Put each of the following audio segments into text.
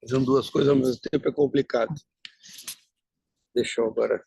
Fazendo duas coisas ao mesmo tempo é complicado. Deixa eu agora.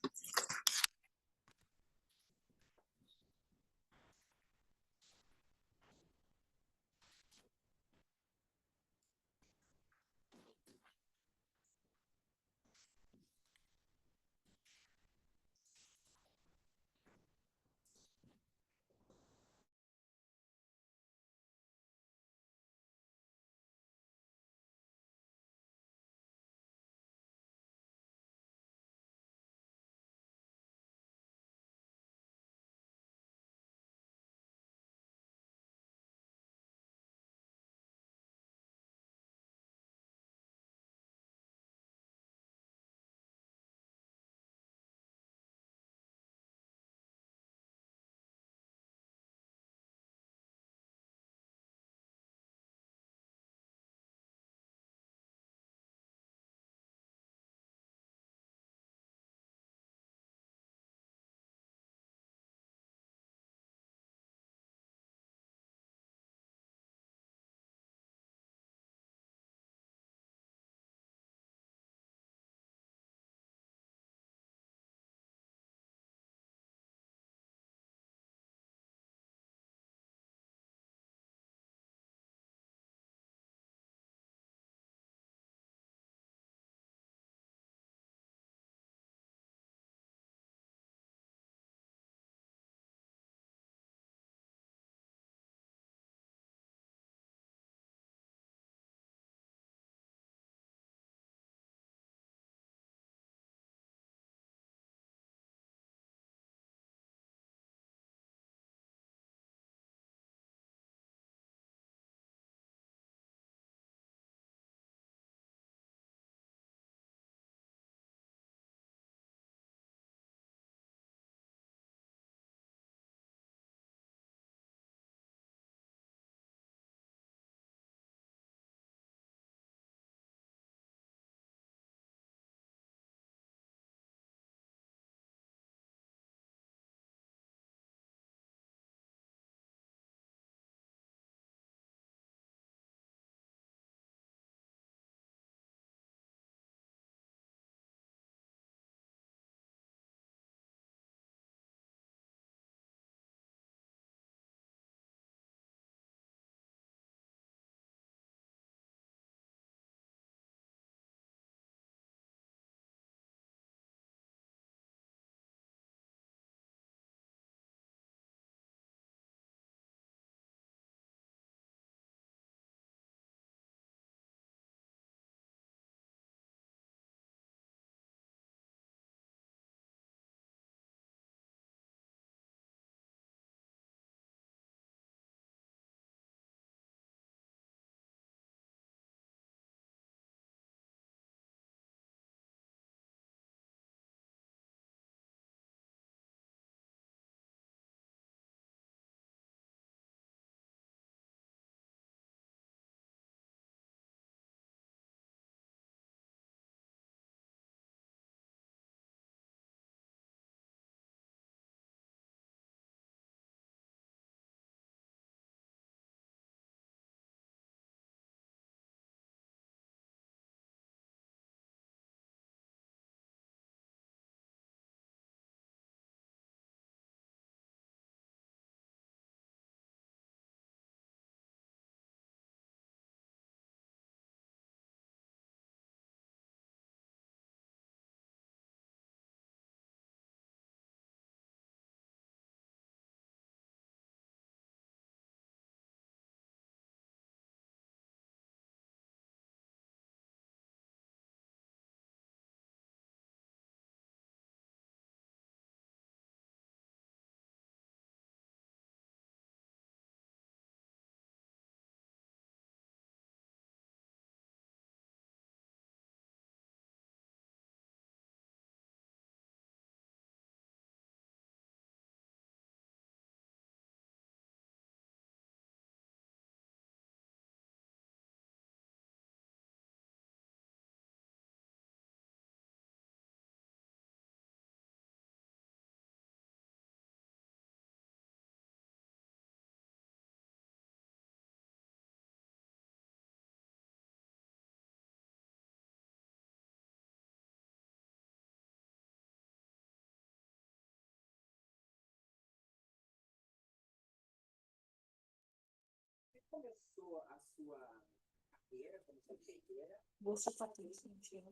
Você Patrícia, mentira.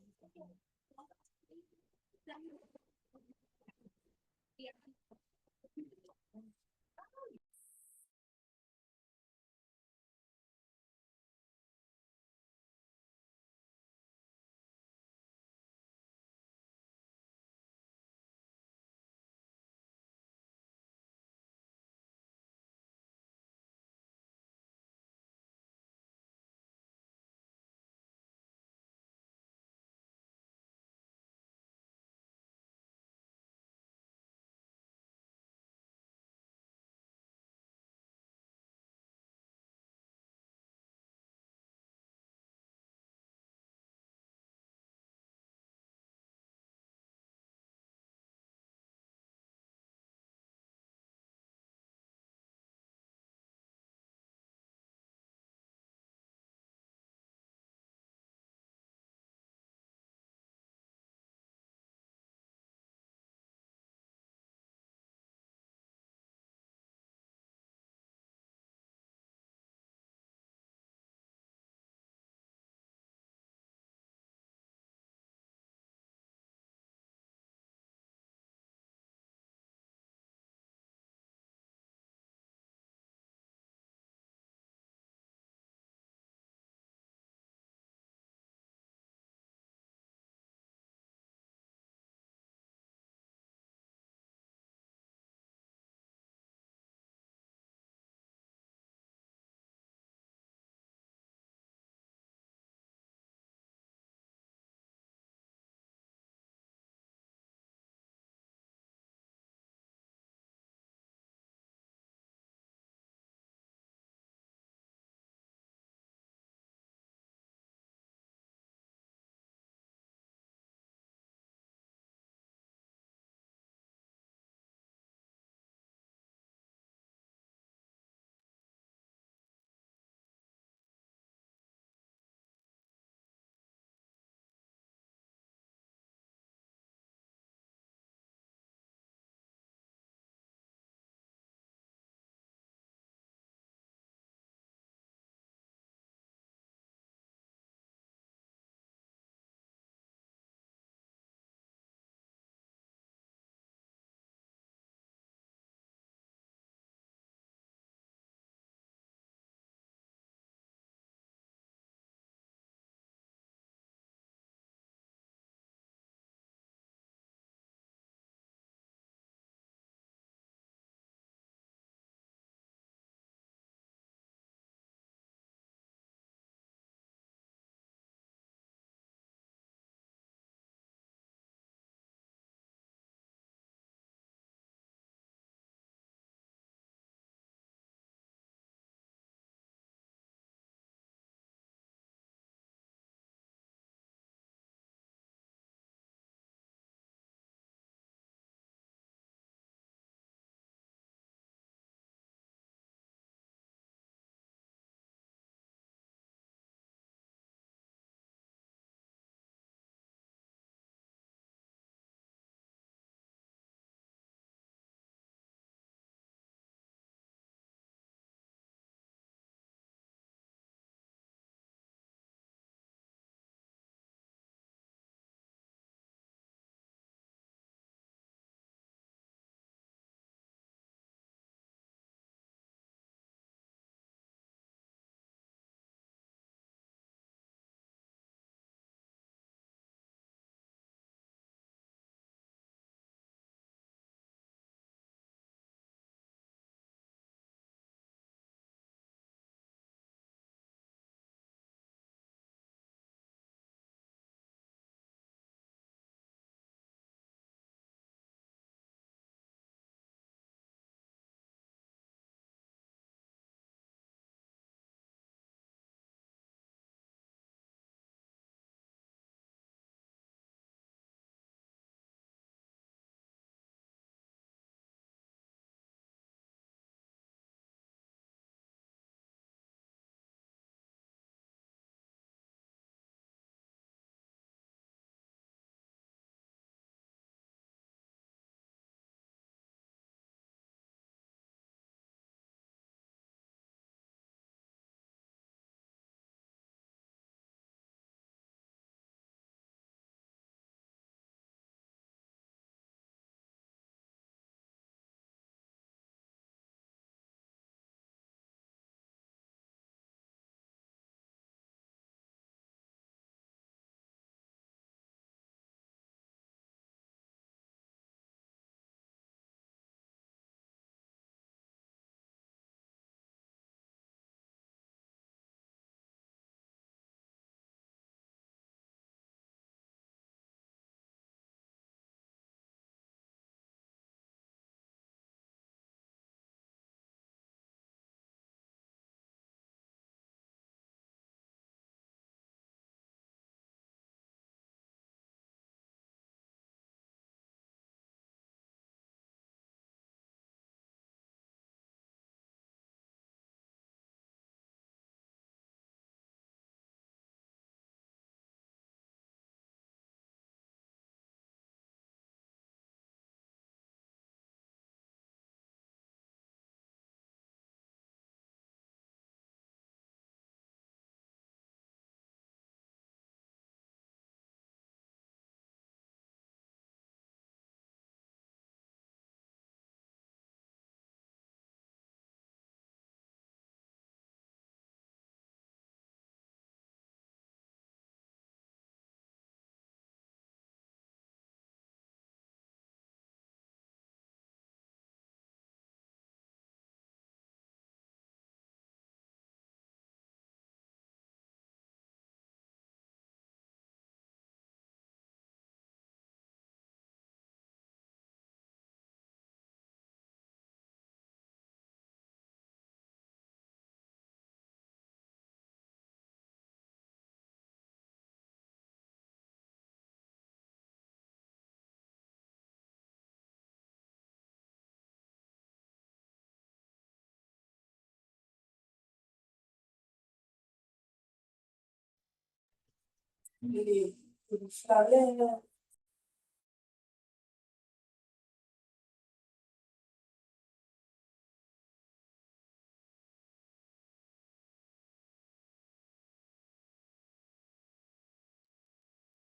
Ele Instagram.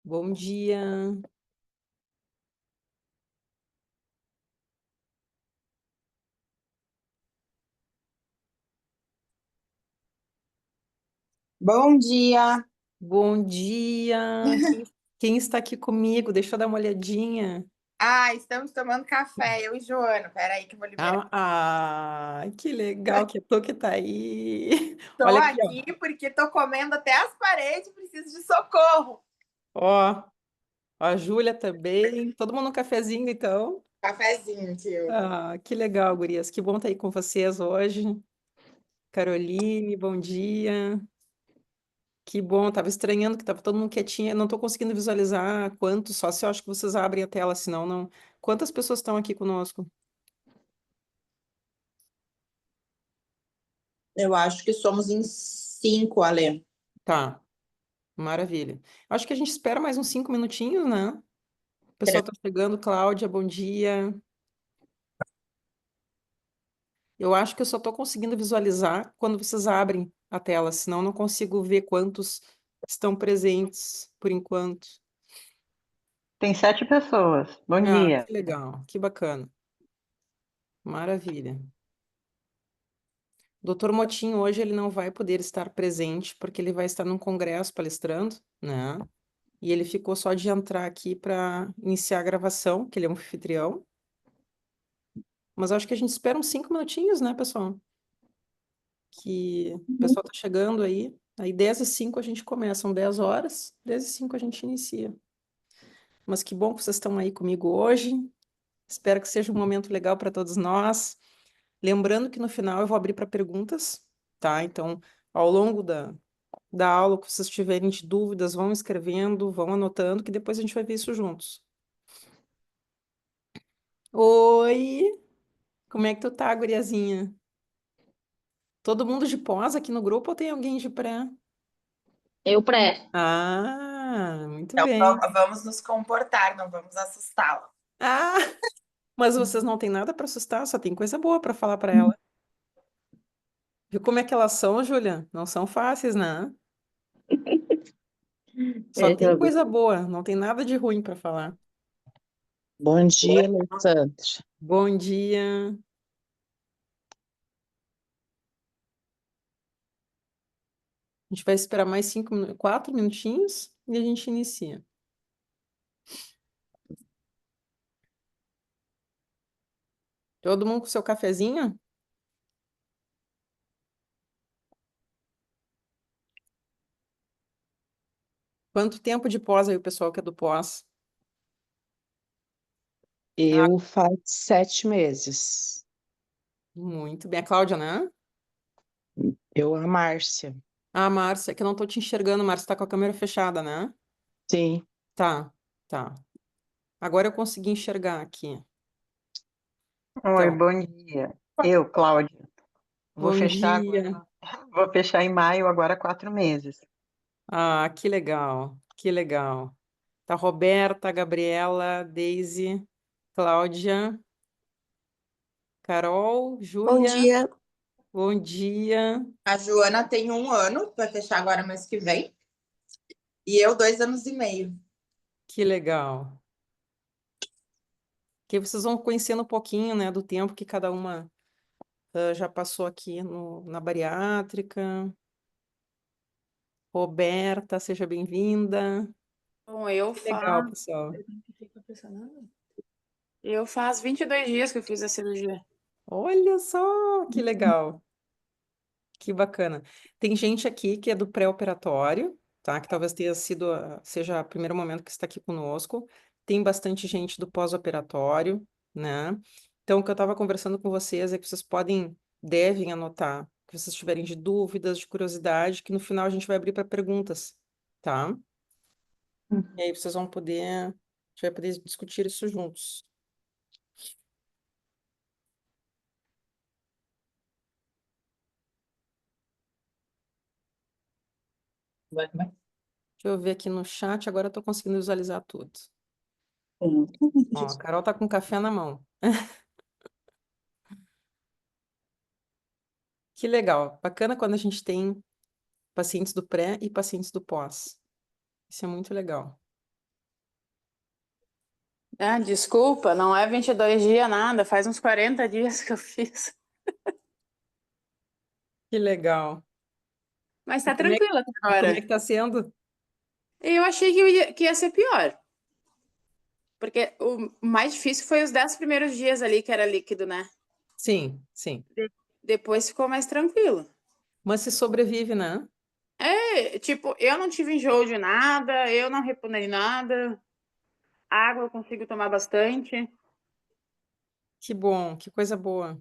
Bom dia. Bom dia. Bom dia. Quem está aqui comigo? Deixa eu dar uma olhadinha. Estamos tomando café, eu e Joana. Peraí que eu vou liberar. Que legal que tu que tá aí. Tô Olha aqui, aqui porque tô comendo até as paredes e preciso de socorro. ó. A Júlia também. Todo mundo um cafezinho, então. Cafezinho, tio. Que legal, gurias. Que bom estar aí com vocês hoje. Caroline, bom dia. Que bom, tava estranhando que tava todo mundo quietinho. Eu não tô conseguindo visualizar quantos, só se eu acho que vocês abrem a tela, senão não. Quantas pessoas estão aqui conosco? Eu acho que somos em 5, Ale. Tá, maravilha. Acho que a gente espera mais uns 5 minutinhos, né? O pessoal tá chegando. Cláudia, bom dia. Eu acho que eu só tô conseguindo visualizar quando vocês abrem a tela, senão eu não consigo ver quantos estão presentes por enquanto. Tem 7 pessoas. Bom dia. Que legal, que bacana. Maravilha. Doutor Motinho hoje ele não vai poder estar presente porque ele vai estar num congresso palestrando, né? E ele ficou só de entrar aqui para iniciar a gravação, que ele é um anfitrião. Mas acho que a gente espera uns 5 minutinhos, né, pessoal? Que o pessoal tá chegando aí. Aí 10h05 a gente começa, são 10 horas, 10h05 a gente inicia. Mas que bom que vocês estão aí comigo hoje. Espero que seja um momento legal para todos nós. Lembrando que no final eu vou abrir para perguntas, tá? Então, ao longo da aula, que vocês tiverem de dúvidas, vão escrevendo, vão anotando, que depois a gente vai ver isso juntos. Oi! Como é que tu tá, guriazinha? Todo mundo de pós aqui no grupo ou tem alguém de pré? Eu pré. Muito Então bem. vamos nos comportar, não vamos assustá-la. Ah, mas vocês não têm nada para assustar, só tem coisa boa para falar para ela. Viu como é que elas são, Júlia? Não são fáceis, né? Só tem coisa boa, não tem nada de ruim para falar. Bom dia, Alessandra. Bom dia. A gente vai esperar mais 4 minutinhos e a gente inicia. Todo mundo com seu cafezinho? Quanto tempo de pós aí o pessoal que é do pós? Eu faço 7 meses. Muito bem. A Cláudia, né? A Márcia. Ah, Márcia, é que eu não tô te enxergando, Márcia, tá com a câmera fechada, né? Sim. Tá, tá. Agora eu consegui enxergar aqui. Oi, Então, bom dia. Eu, Cláudia, vou bom fechar dia. agora, vou fechar em maio agora 4 meses. Que legal, que legal. Tá Roberta, Gabriela, Deise, Cláudia, Carol, Bom Júlia, dia. bom dia. A Joana tem 1 ano, vai fechar agora mês que vem. E eu 2 anos e meio. Que legal. Que vocês vão conhecendo um pouquinho, né, do tempo que cada uma já passou aqui na bariátrica. Roberta, seja bem-vinda. Bom, eu Que legal, faço. pessoal. Eu faz 22 dias que eu fiz a cirurgia. Olha só, que legal. Que bacana. Tem gente aqui que é do pré-operatório, tá? Que talvez tenha sido, seja o primeiro momento que está aqui conosco. Tem bastante gente do pós-operatório, né? Então, o que eu estava conversando com vocês é que vocês devem anotar, o que vocês tiverem de dúvidas, de curiosidade, que no final a gente vai abrir para perguntas, tá? E aí vocês vão poder, a gente vai poder discutir isso juntos. Vai. Deixa eu ver aqui no chat, agora eu tô conseguindo visualizar tudo. Sim. Ó, a Carol tá com café na mão. Que legal. Bacana quando a gente tem pacientes do pré e pacientes do pós. Isso é muito legal. Ah, desculpa, não é 22 dias nada, faz uns 40 dias que eu fiz. Que legal. Mas E tá tranquila até como é agora. que tá sendo? Eu achei que ia ser pior. Porque o mais difícil foi os 10 primeiros dias ali, que era líquido, né? Sim, sim. Depois ficou mais tranquilo. Mas se sobrevive, né? É, tipo, eu não tive enjoo de nada, eu não repunei nada. Água eu consigo tomar bastante. Que bom, que coisa boa.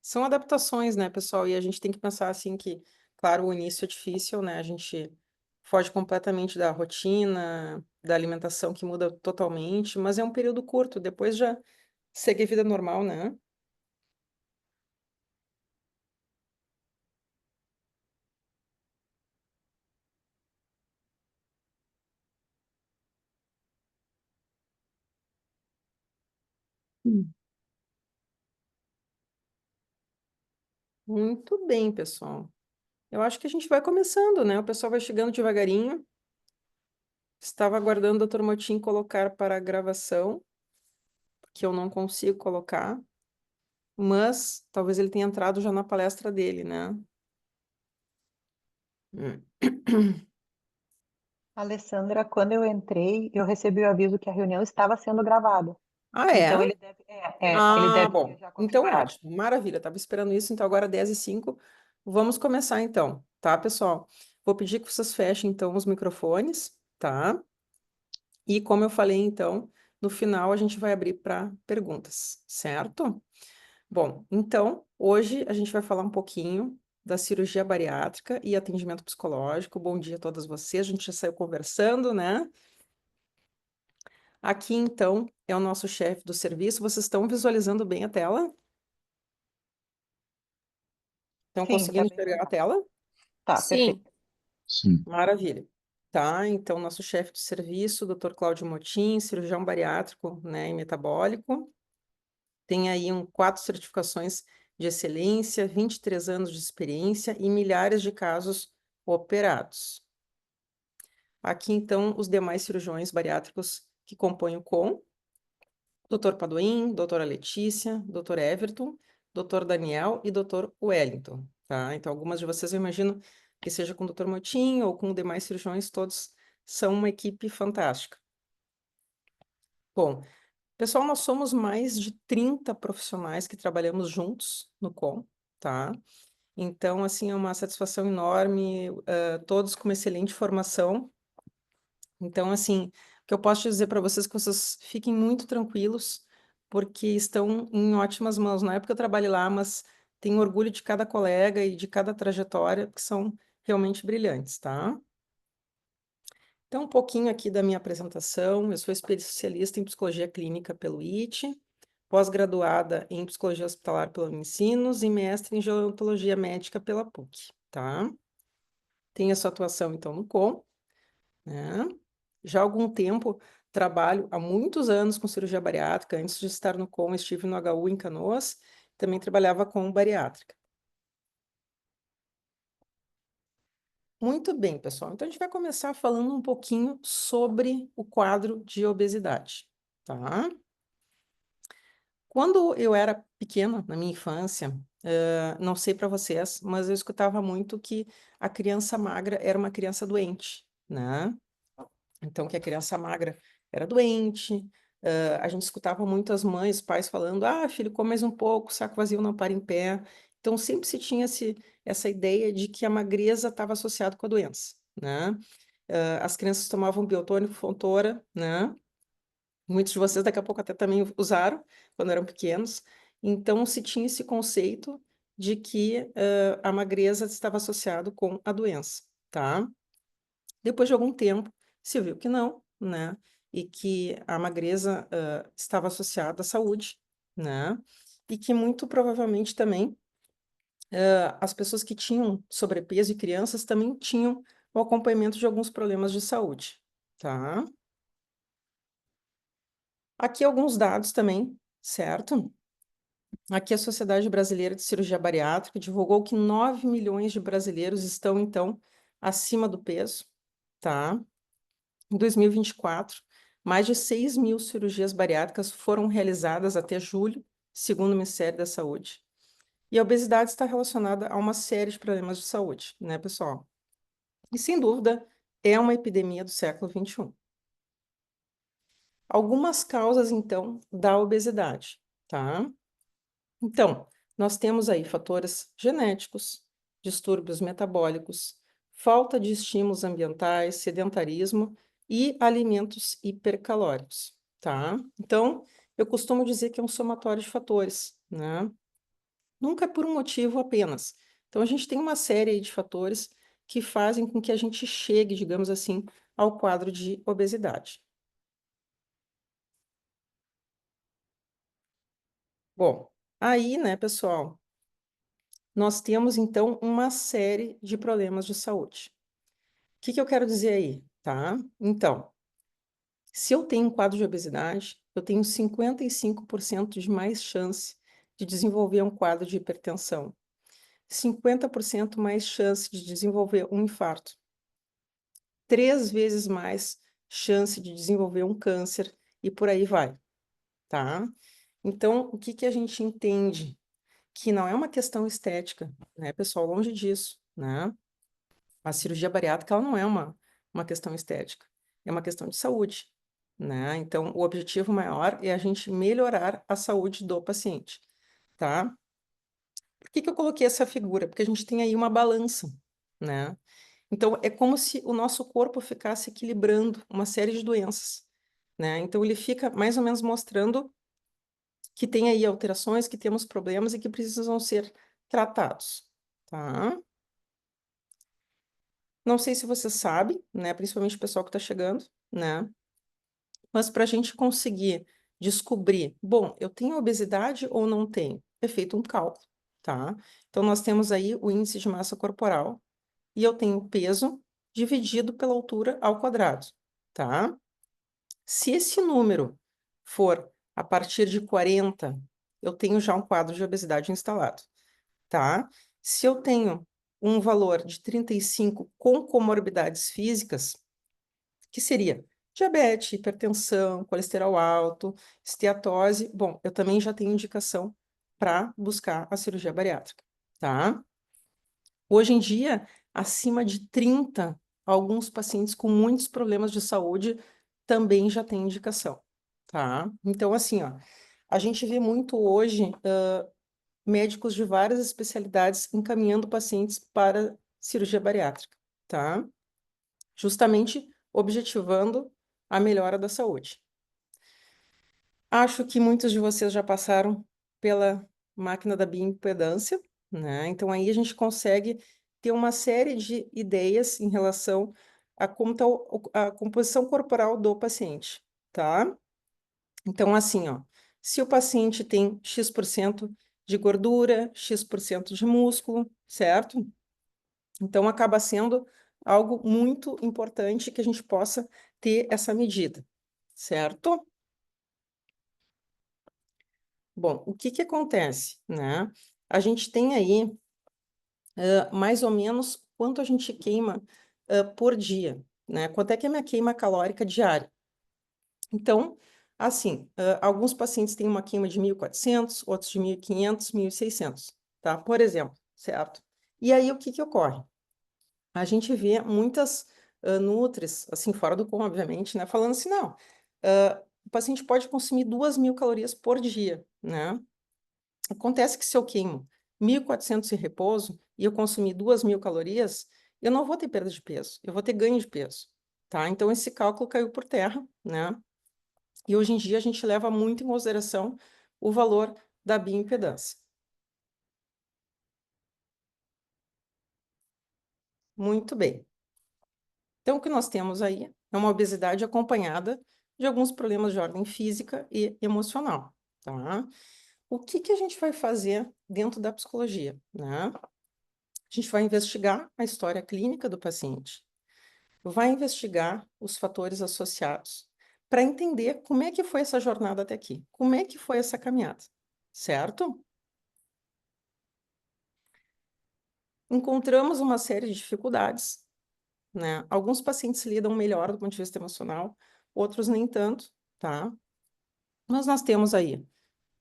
São adaptações, né, pessoal? E a gente tem que pensar assim que, claro, o início é difícil, né? A gente foge completamente da rotina, da alimentação que muda totalmente, mas é um período curto, depois já segue a vida normal, né? Hum. Muito bem, pessoal. Eu acho que a gente vai começando, né? O pessoal vai chegando devagarinho. Estava aguardando o doutor Motim colocar para a gravação, que eu não consigo colocar, mas talvez ele tenha entrado já na palestra dele, né? Hum. Alessandra, quando eu entrei, eu recebi o aviso que a reunião estava sendo gravada. Ah, Então é? ele Ah, deve ter bom. já Então, confirmado. ótimo. Maravilha. Estava esperando isso. Então, agora 10h05. Vamos começar, então. Tá, pessoal? Vou pedir que vocês fechem, então, os microfones, tá? E, como eu falei, então, no final a gente vai abrir para perguntas, certo? Bom, então, hoje a gente vai falar um pouquinho da cirurgia bariátrica e atendimento psicológico. Bom dia a todas vocês. A gente já saiu conversando, né? Aqui, então, é o nosso chefe do serviço. Vocês estão visualizando bem a tela? Estão Sim, tá conseguindo bem enxergar a legal. tela? Tá, perfeito. Sim. Sim. Maravilha. Tá, então, nosso chefe do serviço, Dr. Cláudio Motim, cirurgião bariátrico, né, e metabólico. Tem aí 4 certificações de excelência, 23 anos de experiência e milhares de casos operados. Aqui, então, os demais cirurgiões bariátricos que compõem o COM: Dr. Padoim, doutora Letícia, Dr. Everton, Dr. Daniel e Dr. Wellington, tá? Então, algumas de vocês eu imagino que seja com o Dr. Motim ou com demais cirurgiões, todos são uma equipe fantástica. Bom, pessoal, nós somos mais de 30 profissionais que trabalhamos juntos no COM, tá? Então, assim, é uma satisfação enorme, todos com uma excelente formação. Então, assim, o que eu posso dizer para vocês é que vocês fiquem muito tranquilos, porque estão em ótimas mãos. Não é porque eu trabalho lá, mas tenho orgulho de cada colega e de cada trajetória, que são realmente brilhantes, tá? Então, um pouquinho aqui da minha apresentação. Eu sou especialista em psicologia clínica pelo IT, pós-graduada em psicologia hospitalar pela Unicinos e mestre em gerontologia médica pela PUC, tá? Tenho essa atuação, então, no COM, né? Já há algum tempo trabalho, há muitos anos, com cirurgia bariátrica. Antes de estar no COM, estive no HU em Canoas, também trabalhava com bariátrica. Muito bem, pessoal. Então, a gente vai começar falando um pouquinho sobre o quadro de obesidade, tá? Quando eu era pequena, na minha infância, não sei para vocês, mas eu escutava muito que a criança magra era uma criança doente, né? Então, que a criança magra era doente. A gente escutava muito as mães, os pais falando: ah, filho, come mais um pouco, saco vazio não para em pé. Então, sempre se tinha essa ideia de que a magreza estava associada com a doença, né? As crianças tomavam biotônico, Fontoura, né? Muitos de vocês daqui a pouco até também usaram quando eram pequenos. Então, se tinha esse conceito de que a magreza estava associado com a doença, tá? Depois de algum tempo, se viu que não, né? E que a magreza estava associada à saúde, né? E que muito provavelmente também as pessoas que tinham sobrepeso e crianças também tinham o acompanhamento de alguns problemas de saúde, tá? Aqui alguns dados também, certo? Aqui a Sociedade Brasileira de Cirurgia Bariátrica divulgou que 9 milhões de brasileiros estão, então, acima do peso, tá? Em 2024, mais de 6 mil cirurgias bariátricas foram realizadas até julho, segundo o Ministério da Saúde. E a obesidade está relacionada a uma série de problemas de saúde, né, pessoal? E, sem dúvida, é uma epidemia do século XXI. Algumas causas, então, da obesidade, tá? Então, nós temos aí fatores genéticos, distúrbios metabólicos, falta de estímulos ambientais, sedentarismo e alimentos hipercalóricos, tá? Então, eu costumo dizer que é um somatório de fatores, né? Nunca é por um motivo apenas. Então, a gente tem uma série aí de fatores que fazem com que a gente chegue, digamos assim, ao quadro de obesidade. Bom, aí, né, pessoal, nós temos então uma série de problemas de saúde. O que que eu quero dizer aí, tá? Então, se eu tenho um quadro de obesidade, eu tenho 55% de mais chance de desenvolver um quadro de hipertensão, 50% mais chance de desenvolver um infarto, 3 vezes mais chance de desenvolver um câncer e por aí vai, tá? Então, o que que a gente entende? Que não é uma questão estética, né, pessoal? Longe disso, né? A cirurgia bariátrica, ela não é uma questão estética, é uma questão de saúde, né? Então, o objetivo maior é a gente melhorar a saúde do paciente, tá? Por que que eu coloquei essa figura? Porque a gente tem aí uma balança, né? Então, é como se o nosso corpo ficasse equilibrando uma série de doenças, né? Então, ele fica mais ou menos mostrando que tem aí alterações, que temos problemas e que precisam ser tratados, tá? Não sei se você sabe, né? Principalmente o pessoal que está chegando, né? Mas para a gente conseguir descobrir, bom, eu tenho obesidade ou não tenho? É feito um cálculo, tá? Então, nós temos aí o índice de massa corporal e eu tenho o peso dividido pela altura ao quadrado, tá? Se esse número for a partir de 40, eu tenho já um quadro de obesidade instalado, tá? Se eu tenho um valor de 35 com comorbidades físicas, que seria diabetes, hipertensão, colesterol alto, esteatose, bom, eu também já tenho indicação para buscar a cirurgia bariátrica, tá? Hoje em dia, acima de 30, alguns pacientes com muitos problemas de saúde também já têm indicação, tá? Então, assim, ó, a gente vê muito hoje médicos de várias especialidades encaminhando pacientes para cirurgia bariátrica, tá? Justamente objetivando a melhora da saúde. Acho que muitos de vocês já passaram pela máquina da bioimpedância, né? Então aí a gente consegue ter uma série de ideias em relação a como está a composição corporal do paciente, tá? Então assim, ó, se o paciente tem X% de gordura, X% de músculo, certo? Então acaba sendo algo muito importante que a gente possa ter essa medida, certo? Bom, o que que acontece, né? A gente tem aí mais ou menos quanto a gente queima por dia, né? Quanto é que é a minha queima calórica diária? Então, assim, alguns pacientes têm uma queima de 1.400, outros de 1.500, 1.600, tá? Por exemplo, certo? E aí, o que que ocorre? A gente vê muitas nutris, assim, fora do comum, obviamente, né? Falando assim, não, o paciente pode consumir 2.000 calorias por dia, né? Acontece que se eu queimo 1.400 em repouso e eu consumir 2.000 calorias, eu não vou ter perda de peso, eu vou ter ganho de peso, tá? Então, esse cálculo caiu por terra, né? E hoje em dia a gente leva muito em consideração o valor da bioimpedância. Muito bem. Então, o que nós temos aí é uma obesidade acompanhada de alguns problemas de ordem física e emocional, tá? O que que a gente vai fazer dentro da psicologia, né? A gente vai investigar a história clínica do paciente. vai investigar os fatores associados para entender como é que foi essa jornada até aqui, como é que foi essa caminhada, certo? Encontramos uma série de dificuldades, né? Alguns pacientes lidam melhor do ponto de vista emocional, outros nem tanto, tá? Mas nós temos aí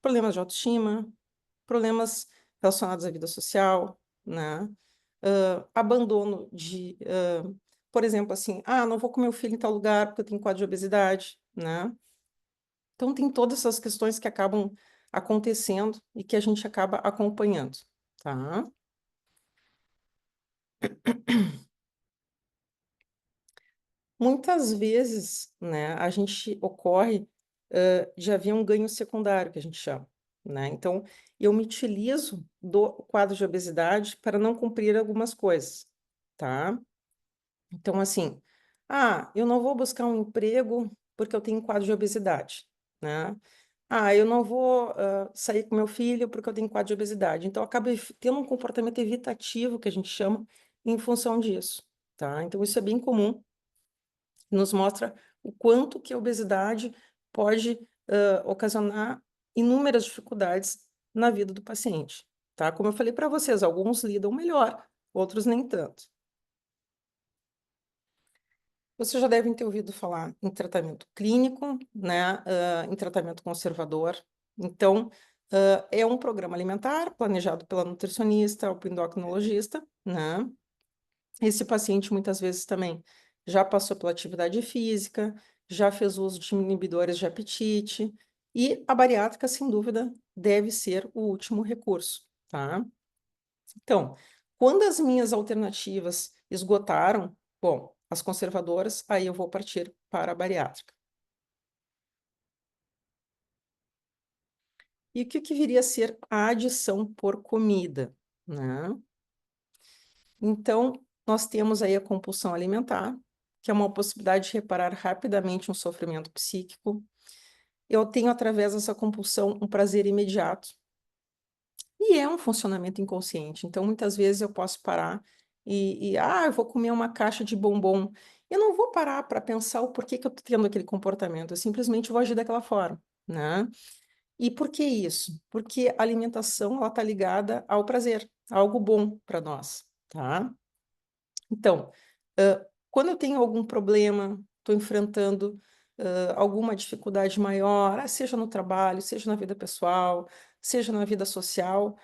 problemas de autoestima, problemas relacionados à vida social, né? Abandono de, por exemplo, assim, não vou com meu filho em tal lugar porque eu tenho quadro de obesidade, né? Então, tem todas essas questões que acabam acontecendo e que a gente acaba acompanhando, tá? Muitas vezes, né, a gente ocorre de haver um ganho secundário, que a gente chama, né? Então, eu me utilizo do quadro de obesidade para não cumprir algumas coisas, tá? Então, assim, eu não vou buscar um emprego porque eu tenho quadro de obesidade, né? Eu não vou sair com meu filho porque eu tenho quadro de obesidade. Então, eu acabo tendo um comportamento evitativo, que a gente chama, em função disso, tá? Então, isso é bem comum, nos mostra o quanto que a obesidade pode ocasionar inúmeras dificuldades na vida do paciente, tá? Como eu falei para vocês, alguns lidam melhor, outros nem tanto. Vocês já devem ter ouvido falar em tratamento clínico, né, em tratamento conservador. Então, é um programa alimentar planejado pela nutricionista ou pelo endocrinologista, né? Esse paciente muitas vezes também já passou pela atividade física, já fez uso de inibidores de apetite, e a bariátrica, sem dúvida, deve ser o último recurso, tá? Então, quando as minhas alternativas esgotaram, bom, as conservadoras, aí eu vou partir para a bariátrica. E o que viria a ser a adição por comida, né? Então, nós temos aí a compulsão alimentar, que é uma possibilidade de reparar rapidamente um sofrimento psíquico. Eu tenho, através dessa compulsão, um prazer imediato. E é um funcionamento inconsciente. Então, muitas vezes eu posso parar eu vou comer uma caixa de bombom. Eu não vou parar para pensar o porquê que eu estou tendo aquele comportamento. Eu simplesmente vou agir daquela forma, né? E por que isso? Porque a alimentação, ela está ligada ao prazer, a algo bom para nós, tá? Então, quando eu tenho algum problema, estou enfrentando alguma dificuldade maior, seja no trabalho, seja na vida pessoal, seja na vida social,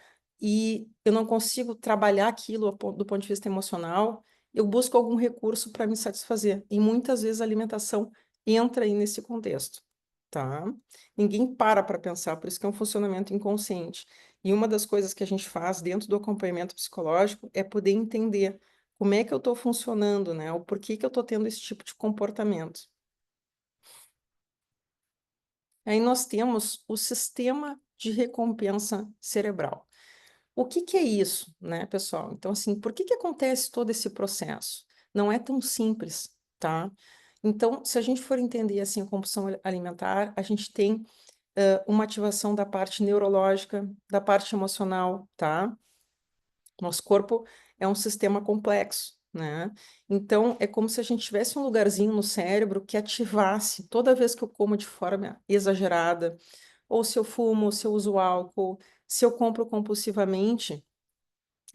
e eu não consigo trabalhar aquilo do ponto de vista emocional, eu busco algum recurso para me satisfazer. E muitas vezes a alimentação entra aí nesse contexto, tá? Ninguém para pensar, por isso que é um funcionamento inconsciente. E uma das coisas que a gente faz dentro do acompanhamento psicológico é poder entender como é que eu estou funcionando, né? O porquê que eu estou tendo esse tipo de comportamento. Aí nós temos o sistema de recompensa cerebral. O que é isso, né, pessoal? Então, assim, por que acontece todo esse processo? Não é tão simples, tá? Então, se a gente for entender, assim, a compulsão alimentar, a gente tem uma ativação da parte neurológica, da parte emocional, tá? Nosso corpo é um sistema complexo, né? Então, é como se a gente tivesse um lugarzinho no cérebro que ativasse toda vez que eu como de forma exagerada, ou se eu fumo, ou se eu uso álcool, se eu compro compulsivamente,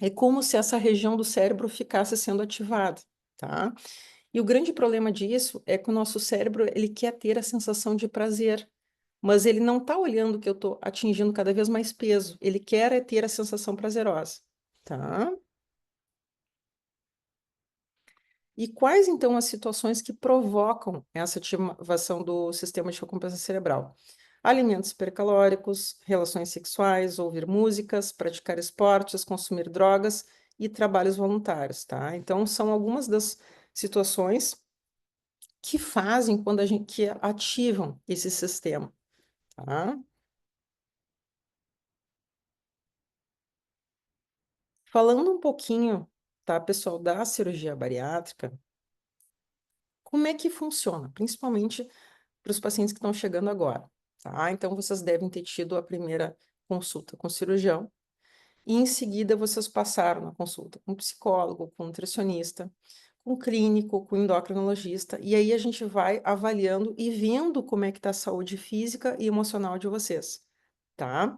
é como se essa região do cérebro ficasse sendo ativada, tá? E o grande problema disso é que o nosso cérebro, ele quer ter a sensação de prazer, mas ele não está olhando que eu estou atingindo cada vez mais peso, ele quer é ter a sensação prazerosa, tá? E quais, então, as situações que provocam essa ativação do sistema de recompensa cerebral? Alimentos hipercalóricos, relações sexuais, ouvir músicas, praticar esportes, consumir drogas e trabalhos voluntários, tá? Então, são algumas das situações que fazem quando a gente que ativam esse sistema, tá? Falando um pouquinho, tá, pessoal, da cirurgia bariátrica, como é que funciona? Principalmente para os pacientes que estão chegando agora, tá? Então, vocês devem ter tido a primeira consulta com o cirurgião e, em seguida, vocês passaram na consulta com o psicólogo, com o nutricionista, com o clínico, com o endocrinologista, e aí a gente vai avaliando e vendo como é que está a saúde física e emocional de vocês, tá?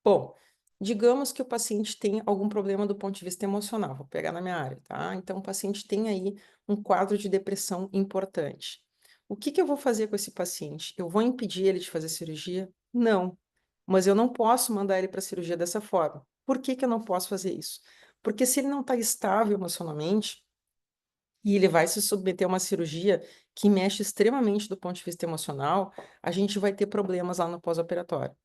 Bom, digamos que o paciente tem algum problema do ponto de vista emocional, vou pegar na minha área, tá? Então, o paciente tem aí um quadro de depressão importante. O que que eu vou fazer com esse paciente? Eu vou impedir ele de fazer cirurgia? Não, mas eu não posso mandar ele para cirurgia dessa forma. Por que que eu não posso fazer isso? Porque se ele não está estável emocionalmente, e ele vai se submeter a uma cirurgia que mexe extremamente do ponto de vista emocional, a gente vai ter problemas lá no pós-operatório,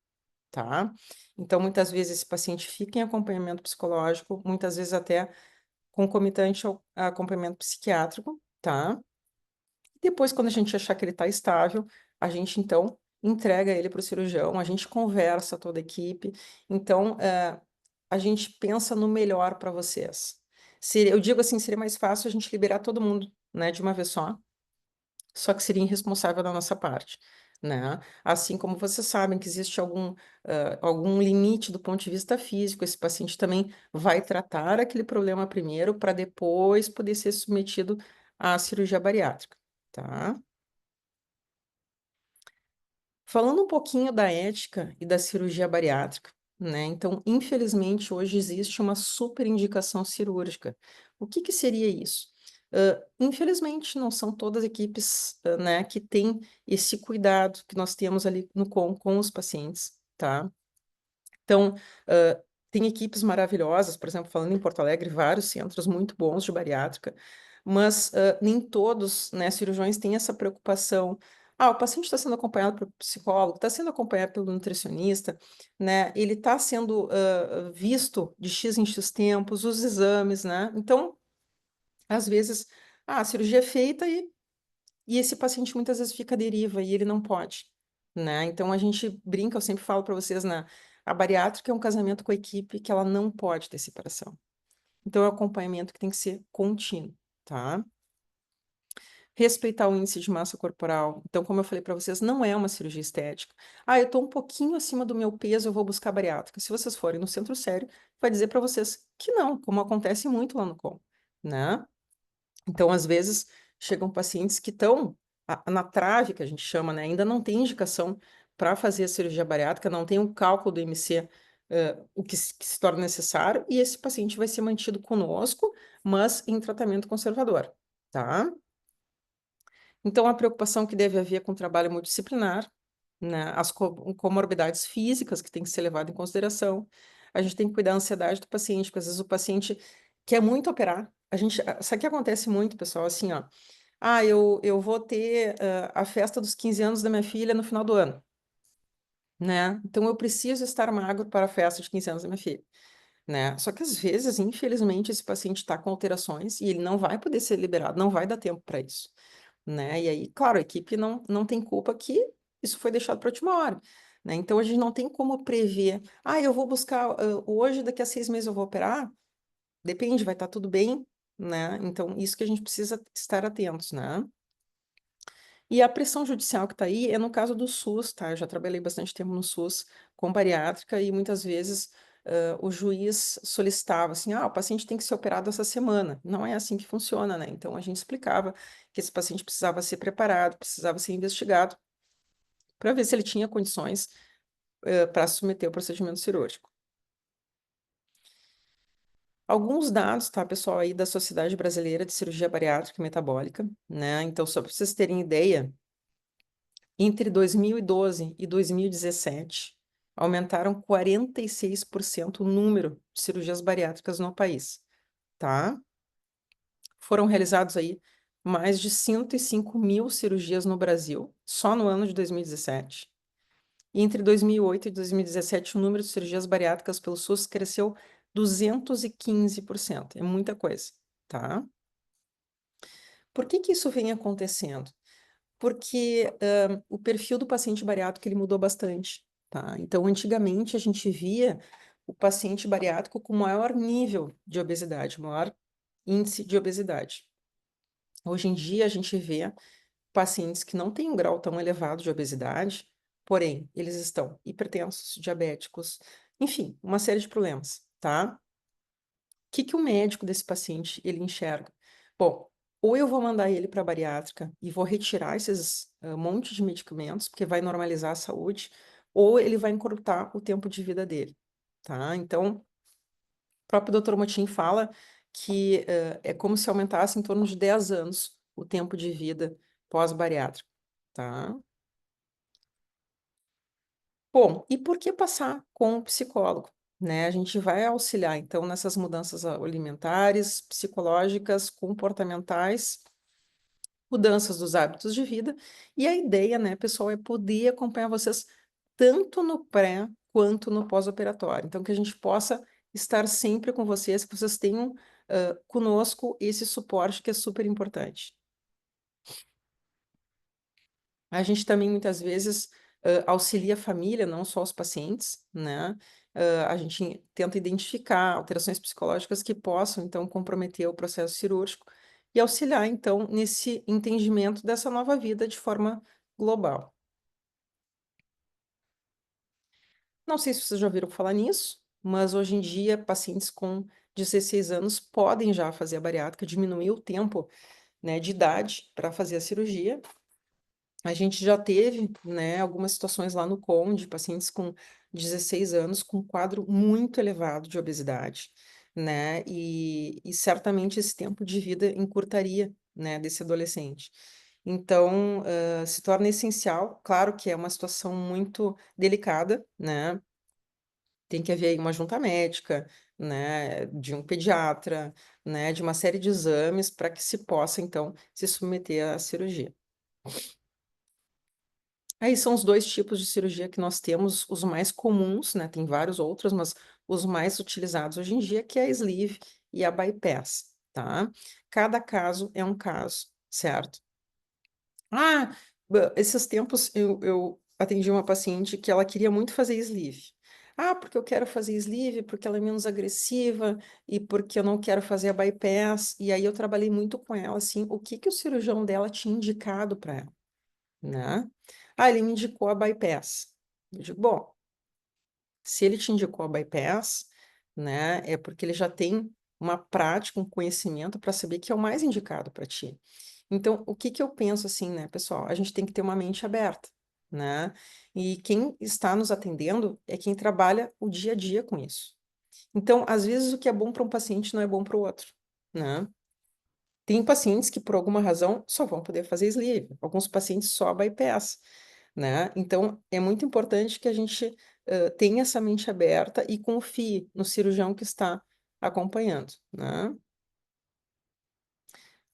tá? Então, muitas vezes esse paciente fica em acompanhamento psicológico, muitas vezes até concomitante ao acompanhamento psiquiátrico, tá? Depois, quando a gente achar que ele está estável, a gente então entrega ele para o cirurgião, a gente conversa toda a equipe. Então, a gente pensa no melhor para vocês. Eu digo assim, seria mais fácil a gente liberar todo mundo, né, de uma vez só que seria irresponsável da nossa parte, né? Assim como vocês sabem que existe algum limite do ponto de vista físico, esse paciente também vai tratar aquele problema primeiro para depois poder ser submetido à cirurgia bariátrica, tá? Falando um pouquinho da ética e da cirurgia bariátrica, né? Então, infelizmente, hoje existe uma superindicação cirúrgica. O que que seria isso? Infelizmente, não são todas as equipes, né, que têm esse cuidado que nós temos ali com os pacientes, tá? Então, tem equipes maravilhosas, por exemplo, falando em Porto Alegre, vários centros muito bons de bariátrica, mas nem todos, né, cirurgiões têm essa preocupação. Ah, o paciente está sendo acompanhado pelo psicólogo, está sendo acompanhado pelo nutricionista, né? Ele está sendo visto de X em X tempos, os exames, né? Então, às vezes, a cirurgia é feita e esse paciente muitas vezes fica à deriva e ele não pode, né? Então a gente brinca, eu sempre falo para vocês, né? A bariátrica é um casamento com a equipe que ela não pode ter separação. Então é um acompanhamento que tem que ser contínuo, tá? Respeitar o índice de massa corporal. Então, como eu falei para vocês, não é uma cirurgia estética. Ah, eu estou um pouquinho acima do meu peso, eu vou buscar bariátrica. Se vocês forem no centro sério, vai dizer para vocês que não, como acontece muito lá no com, né? Então, às vezes, chegam pacientes que estão na trave, que a gente chama, né? Ainda não tem indicação para fazer a cirurgia bariátrica, não tem o cálculo do IMC, o que se torna necessário, e esse paciente vai ser mantido conosco, mas em tratamento conservador, tá? Então, a preocupação que deve haver com o trabalho multidisciplinar, né? As comorbidades físicas que tem que ser levado em consideração. A gente tem que cuidar da ansiedade do paciente, porque às vezes o paciente quer muito operar. Sabe o que acontece muito, pessoal? Assim, ó. Ah, eu vou ter a festa dos 15 anos da minha filha no final do ano, né? Então eu preciso estar magro para a festa de 15 anos da minha filha, né? Só que às vezes, infelizmente, esse paciente está com alterações e ele não vai poder ser liberado, não vai dar tempo para isso, né? E aí, claro, a equipe não tem culpa que isso foi deixado para a última hora, né? Então a gente não tem como prever, ah, eu vou buscar hoje, daqui a 6 meses eu vou operar. Depende, vai estar tudo bem, né? Então, isso que a gente precisa estar atentos, né? E a pressão judicial que está aí é no caso do SUS, tá? Eu já trabalhei bastante tempo no SUS com bariátrica e muitas vezes o juiz solicitava assim, o paciente tem que ser operado essa semana. Não é assim que funciona, né? Então, a gente explicava que esse paciente precisava ser preparado, precisava ser investigado para ver se ele tinha condições para submeter o procedimento cirúrgico. Alguns dados, tá, pessoal, aí da Sociedade Brasileira de Cirurgia Bariátrica e Metabólica, né? Então, só para vocês terem ideia, entre 2012 e 2017, aumentaram 46% o número de cirurgias bariátricas no país, tá? Foram realizados aí mais de 105 mil cirurgias no Brasil, só no ano de 2017. E entre 2008 e 2017, o número de cirurgias bariátricas pelo SUS cresceu 215%. É muita coisa, tá? Por que que isso vem acontecendo? Porque o perfil do paciente bariátrico ele mudou bastante, tá? Então, antigamente, a gente via o paciente bariátrico com maior nível de obesidade, maior índice de obesidade. Hoje em dia, a gente vê pacientes que não têm um grau tão elevado de obesidade, porém, eles estão hipertensos, diabéticos, enfim, uma série de problemas, tá? O que que o médico desse paciente ele enxerga? Bom, ou eu vou mandar ele para a bariátrica e vou retirar esses monte de medicamentos, porque vai normalizar a saúde, ou ele vai encurtar o tempo de vida dele, tá? Então, o próprio Dr. Motim fala que é como se aumentasse em torno de 10 anos o tempo de vida pós-bariátrico, tá? Bom, e por que passar com o psicólogo? Né? A gente vai auxiliar, então, nessas mudanças alimentares, psicológicas, comportamentais, mudanças dos hábitos de vida, e a ideia, né, pessoal, é poder acompanhar vocês tanto no pré quanto no pós-operatório. Então, que a gente possa estar sempre com vocês, que vocês tenham conosco esse suporte que é super importante. A gente também, muitas vezes, auxilia a família, não só os pacientes, né? A gente tenta identificar alterações psicológicas que possam, então, comprometer o processo cirúrgico e auxiliar, então, nesse entendimento dessa nova vida de forma global. Não sei se vocês já ouviram falar nisso, mas hoje em dia, pacientes com 16 anos podem já fazer a bariátrica, diminuir o tempo, né, de idade para fazer a cirurgia. A gente já teve, né, algumas situações lá no CON, pacientes com 16 anos com quadro muito elevado de obesidade, né, e certamente esse tempo de vida encurtaria, né, desse adolescente. Então, se torna essencial, claro que é uma situação muito delicada, né, tem que haver aí uma junta médica, né, de um pediatra, né, de uma série de exames para que se possa, então, se submeter à cirurgia. Aí são os dois tipos de cirurgia que nós temos, os mais comuns, né? Tem vários outros, mas os mais utilizados hoje em dia, que é a sleeve e a bypass, tá? Cada caso é um caso, certo? Esses tempos eu atendi uma paciente que ela queria muito fazer sleeve. Porque eu quero fazer sleeve, porque ela é menos agressiva e porque eu não quero fazer a bypass. E aí eu trabalhei muito com ela, assim, o que que o cirurgião dela tinha indicado para ela, né? Ele me indicou a bypass. Eu digo, bom, se ele te indicou a bypass, né, é porque ele já tem uma prática, um conhecimento para saber que é o mais indicado para ti. Então, o que que eu penso assim, né, pessoal? A gente tem que ter uma mente aberta, né? E quem está nos atendendo é quem trabalha o dia a dia com isso. Então, às vezes, o que é bom para um paciente não é bom para o outro, né? Tem pacientes que, por alguma razão, só vão poder fazer sleeve, alguns pacientes só bypass, né? Então, é muito importante que a gente tenha essa mente aberta e confie no cirurgião que está acompanhando, né?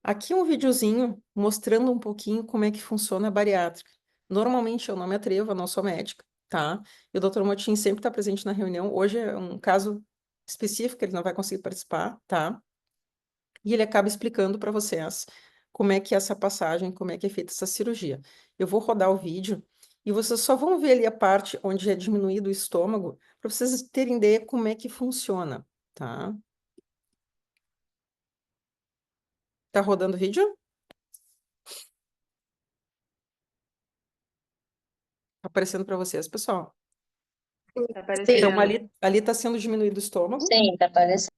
Aqui um videozinho mostrando um pouquinho como é que funciona a bariátrica. Normalmente eu não me atrevo, eu não sou médica, tá? E o Dr. Motim sempre está presente na reunião. Hoje é um caso específico, ele não vai conseguir participar, tá? E ele acaba explicando para vocês como é que é essa passagem, como é que é feita essa cirurgia. Eu vou rodar o vídeo e vocês só vão ver ali a parte onde é diminuído o estômago, para vocês terem ideia como é que funciona, tá? Tá rodando o vídeo? Tá aparecendo para vocês, pessoal. Tá Então, aparecendo. ali está sendo diminuído o estômago. Sim, tá parecendo.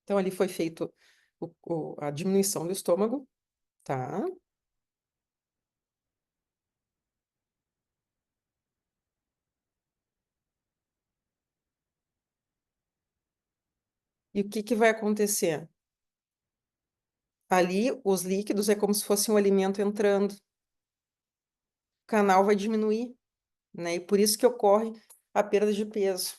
Então, ali foi feito a diminuição do estômago, tá? E o que que vai acontecer? Ali, os líquidos é como se fosse um alimento entrando. O canal vai diminuir, né? E por isso que ocorre a perda de peso.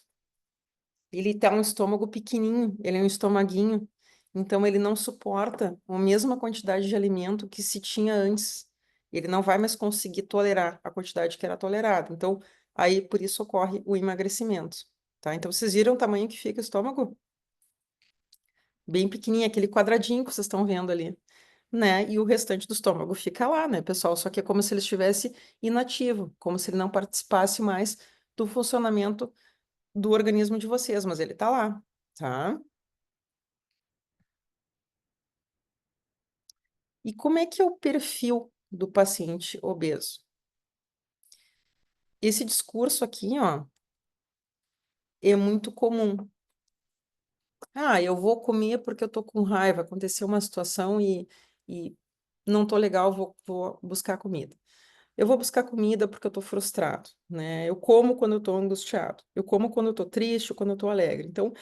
Ele tá um estômago pequenininho, ele é um estomaguinho, então ele não suporta a mesma quantidade de alimento que se tinha antes. Ele não vai mais conseguir tolerar a quantidade que era tolerada. Então, aí por isso ocorre o emagrecimento, tá? Então, vocês viram o tamanho que fica o estômago? Bem pequenininho, aquele quadradinho que vocês estão vendo ali, né? E o restante do estômago fica lá, né, pessoal? Só que é como se ele estivesse inativo, como se ele não participasse mais do funcionamento do organismo de vocês, mas ele tá lá, tá? E como é que é o perfil do paciente obeso? Esse discurso aqui, ó, é muito comum. Ah, eu vou comer porque eu tô com raiva, aconteceu uma situação e não tô legal, vou buscar comida. Eu vou buscar comida porque eu tô frustrado, né? Eu como quando eu tô angustiado, eu como quando eu tô triste, quando eu tô alegre. Então,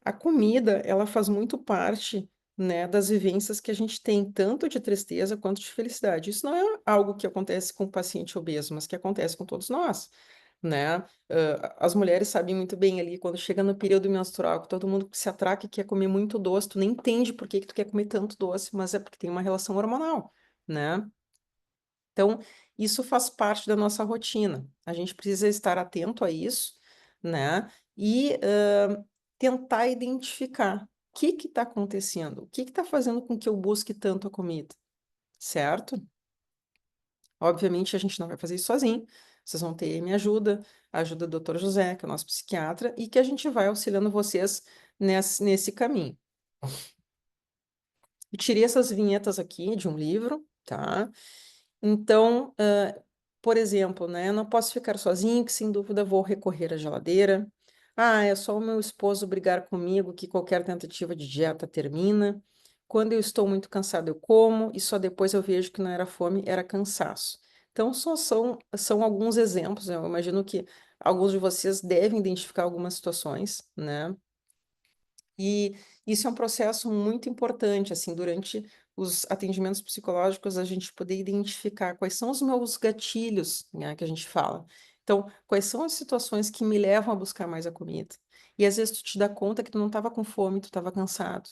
a comida, ela faz muito parte, né, das vivências que a gente tem, tanto de tristeza quanto de felicidade. Isso não é algo que acontece com o paciente obeso, mas que acontece com todos nós, né? As mulheres sabem muito bem ali, quando chega no período menstrual, que todo mundo se atraca e quer comer muito doce, tu nem entende por que que tu quer comer tanto doce, mas é porque tem uma relação hormonal, né? Então, isso faz parte da nossa rotina. A gente precisa estar atento a isso, né? E tentar identificar o que está acontecendo, o que está fazendo com que eu busque tanto a comida, certo? Obviamente, a gente não vai fazer isso sozinho. Vocês vão ter minha ajuda, a ajuda do Dr. José, que é o nosso psiquiatra, e que a gente vai auxiliando vocês nesse caminho. Eu tirei essas vinhetas aqui de um livro, tá? Então, por exemplo, né, eu não posso ficar sozinho, que sem dúvida vou recorrer à geladeira. Ah, é só o meu esposo brigar comigo que qualquer tentativa de dieta termina. Quando eu estou muito cansado, eu como, e só depois eu vejo que não era fome, era cansaço. Então, são alguns exemplos. Eu imagino que alguns de vocês devem identificar algumas situações, né? E isso é um processo muito importante, assim, durante os atendimentos psicológicos, a gente poder identificar quais são os meus gatilhos, né, que a gente fala. Então, quais são as situações que me levam a buscar mais a comida? E às vezes tu te dá conta que tu não estava com fome, tu estava cansado.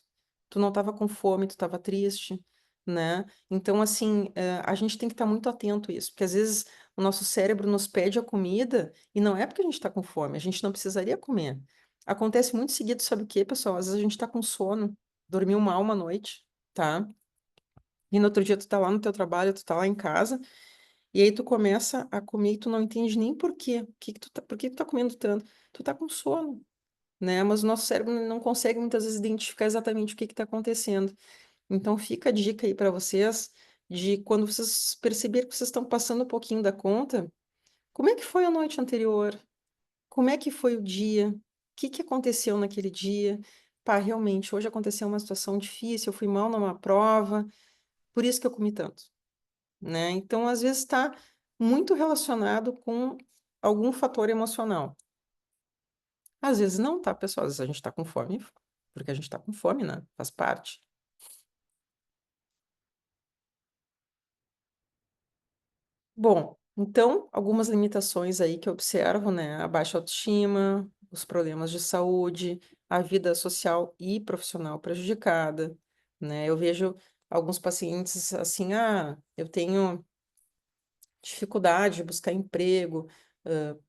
Tu não estava com fome, tu estava triste, né? Então, assim, a gente tem que estar muito atento a isso, porque às vezes o nosso cérebro nos pede a comida e não é porque a gente está com fome, a gente não precisaria comer. Acontece muito seguido, sabe o quê, pessoal? Às vezes a gente tá com sono, dormiu mal uma noite, tá? E no outro dia tu tá lá no teu trabalho, tu tá lá em casa, e aí tu começa a comer e tu não entende nem por quê. Por que tu tá comendo tanto? Tu tá com sono, né? Mas o nosso cérebro não consegue muitas vezes identificar exatamente o que que tá acontecendo. Então fica a dica aí para vocês de quando vocês perceberem que vocês estão passando um pouquinho da conta, como é que foi a noite anterior? Como é que foi o dia? O que que aconteceu naquele dia? Pá, realmente, hoje aconteceu uma situação difícil, eu fui mal numa prova, por isso que eu comi tanto, né? Então, às vezes está muito relacionado com algum fator emocional. Às vezes não tá, pessoal, às vezes a gente está com fome, porque a gente está com fome, né? Faz parte. Bom, então, algumas limitações aí que eu observo, né? A baixa autoestima, os problemas de saúde, a vida social e profissional prejudicada, né? Eu vejo alguns pacientes assim, eu tenho dificuldade de buscar emprego,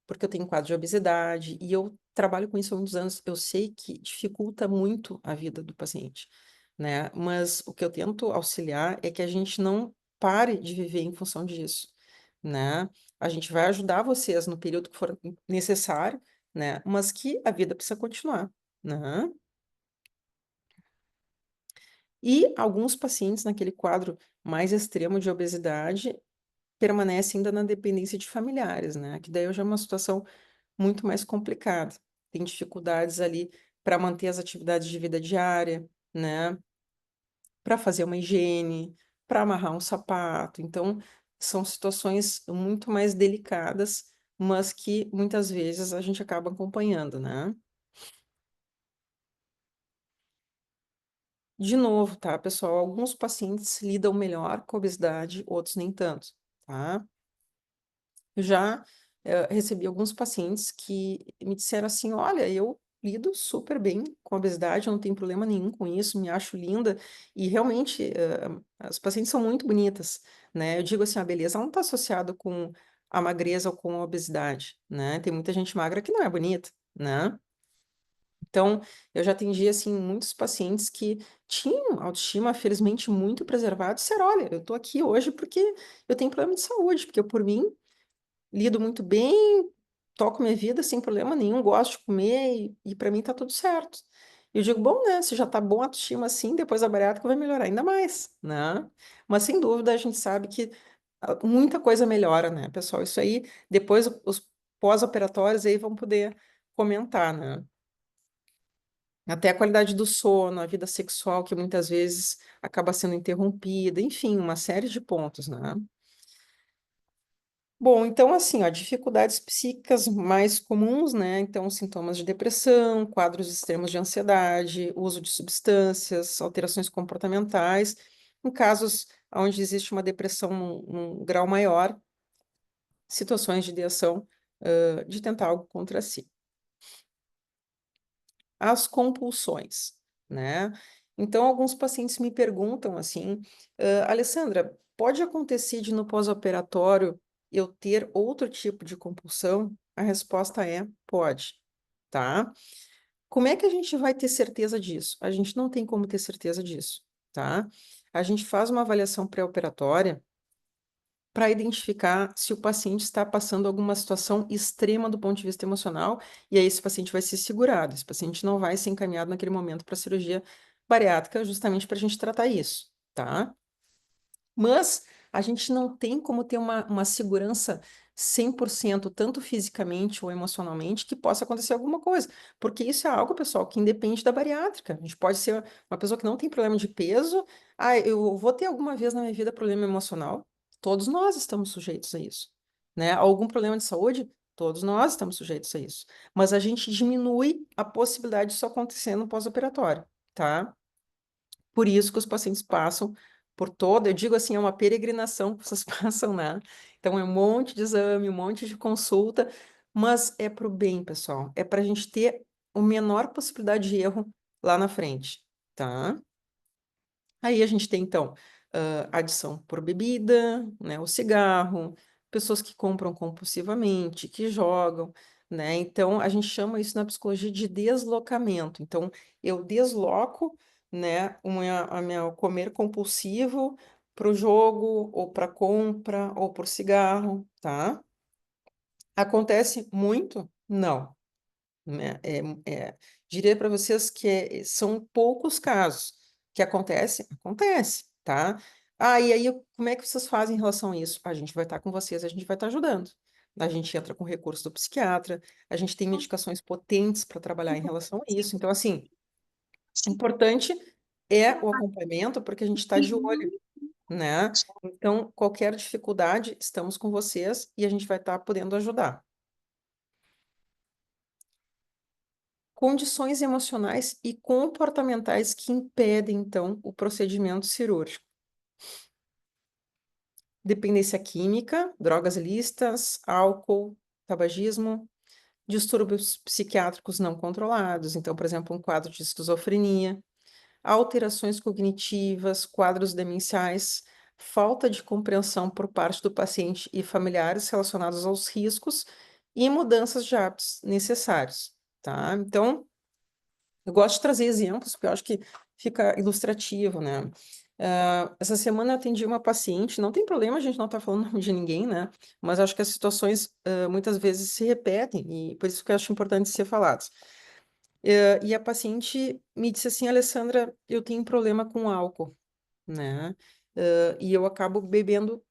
porque eu tenho quadro de obesidade, e eu trabalho com isso há muitos anos. Eu sei que dificulta muito a vida do paciente, né? Mas o que eu tento auxiliar é que a gente não pare de viver em função disso, né? A gente vai ajudar vocês no período que for necessário, né? Mas que a vida precisa continuar, né? E alguns pacientes naquele quadro mais extremo de obesidade permanecem ainda na dependência de familiares, né? Que daí já é uma situação muito mais complicada. Tem dificuldades ali para manter as atividades de vida diária, né? Para fazer uma higiene, para amarrar um sapato. Então, são situações muito mais delicadas, mas que muitas vezes a gente acaba acompanhando, né? De novo, tá, pessoal? Alguns pacientes lidam melhor com a obesidade, outros nem tanto, tá? Eu já recebi alguns pacientes que me disseram assim: olha, eu lido super bem com a obesidade, eu não tenho problema nenhum com isso, me acho linda. E realmente, as pacientes são muito bonitas, né? Eu digo assim: a beleza não está associada com a magreza ou com a obesidade, né? Tem muita gente magra que não é bonita, né? Então, eu já atendi, assim, muitos pacientes que tinham autoestima, felizmente, muito preservada, e disseram: olha, eu tô aqui hoje porque eu tenho problema de saúde, porque eu, por mim, lido muito bem, toco minha vida sem problema nenhum, gosto de comer e para mim tá tudo certo. E eu digo, bom, né? Se já tá bom a autoestima assim, depois a bariátrica vai melhorar ainda mais, né? Mas sem dúvida a gente sabe que muita coisa melhora, né, pessoal? Isso aí, depois os pós-operatórios aí vão poder comentar, né? Até a qualidade do sono, a vida sexual, que muitas vezes acaba sendo interrompida, enfim, uma série de pontos, né? Bom, então assim, ó, dificuldades psíquicas mais comuns, né? Então, sintomas de depressão, quadros extremos de ansiedade, uso de substâncias, alterações comportamentais. Em casos onde existe uma depressão num grau maior, situações de ideação, de tentar algo contra si. As compulsões, né? Então, alguns pacientes me perguntam assim, Alessandra, pode acontecer de no pós-operatório eu ter outro tipo de compulsão? A resposta é pode, tá? Como é que a gente vai ter certeza disso? A gente não tem como ter certeza disso, tá? A gente faz uma avaliação pré-operatória para identificar se o paciente está passando alguma situação extrema do ponto de vista emocional, e aí esse paciente vai ser segurado, esse paciente não vai ser encaminhado naquele momento para cirurgia bariátrica, justamente para a gente tratar isso, tá? Mas a gente não tem como ter uma segurança 100%, tanto fisicamente ou emocionalmente, que possa acontecer alguma coisa. Porque isso é algo, pessoal, que independe da bariátrica. A gente pode ser uma pessoa que não tem problema de peso. Ah, eu vou ter alguma vez na minha vida problema emocional. Todos nós estamos sujeitos a isso. Né? Algum problema de saúde? Todos nós estamos sujeitos a isso. Mas a gente diminui a possibilidade disso acontecer no pós-operatório, tá? Por isso que os pacientes passam por toda, eu digo assim, é uma peregrinação que vocês passam, né? Então é um monte de exame, um monte de consulta, mas é para o bem, pessoal. É para a gente ter a menor possibilidade de erro lá na frente, tá? Aí a gente tem, então, adição por bebida, né? O cigarro, pessoas que compram compulsivamente, que jogam, né? Então, a gente chama isso na psicologia de deslocamento. Então, eu desloco, né, a minha comer compulsivo para o jogo, ou para compra, ou por cigarro, tá? Acontece muito? Não, né? Diria para vocês que são poucos casos que acontece, acontece, tá? Ah, e aí como é que vocês fazem em relação a isso? A gente vai estar com vocês, a gente vai estar ajudando. A gente entra com recurso do psiquiatra, a gente tem medicações potentes para trabalhar em relação a isso. Então, assim, importante é o acompanhamento, porque a gente está de olho, né? Então, qualquer dificuldade, estamos com vocês e a gente vai estar podendo ajudar. Condições emocionais e comportamentais que impedem, então, o procedimento cirúrgico. Dependência química, drogas ilícitas, álcool, tabagismo, distúrbios psiquiátricos não controlados, então, por exemplo, um quadro de esquizofrenia, alterações cognitivas, quadros demenciais, falta de compreensão por parte do paciente e familiares relacionados aos riscos e mudanças de hábitos necessários, tá? Então, eu gosto de trazer exemplos, porque eu acho que fica ilustrativo, né? Essa semana eu atendi uma paciente, não tem problema a gente não estar falando o nome de ninguém, né? Mas acho que as situações muitas vezes se repetem, e por isso que eu acho importante ser falados. E a paciente me disse assim, Alessandra, eu tenho problema com álcool, né? E eu acabo bebendo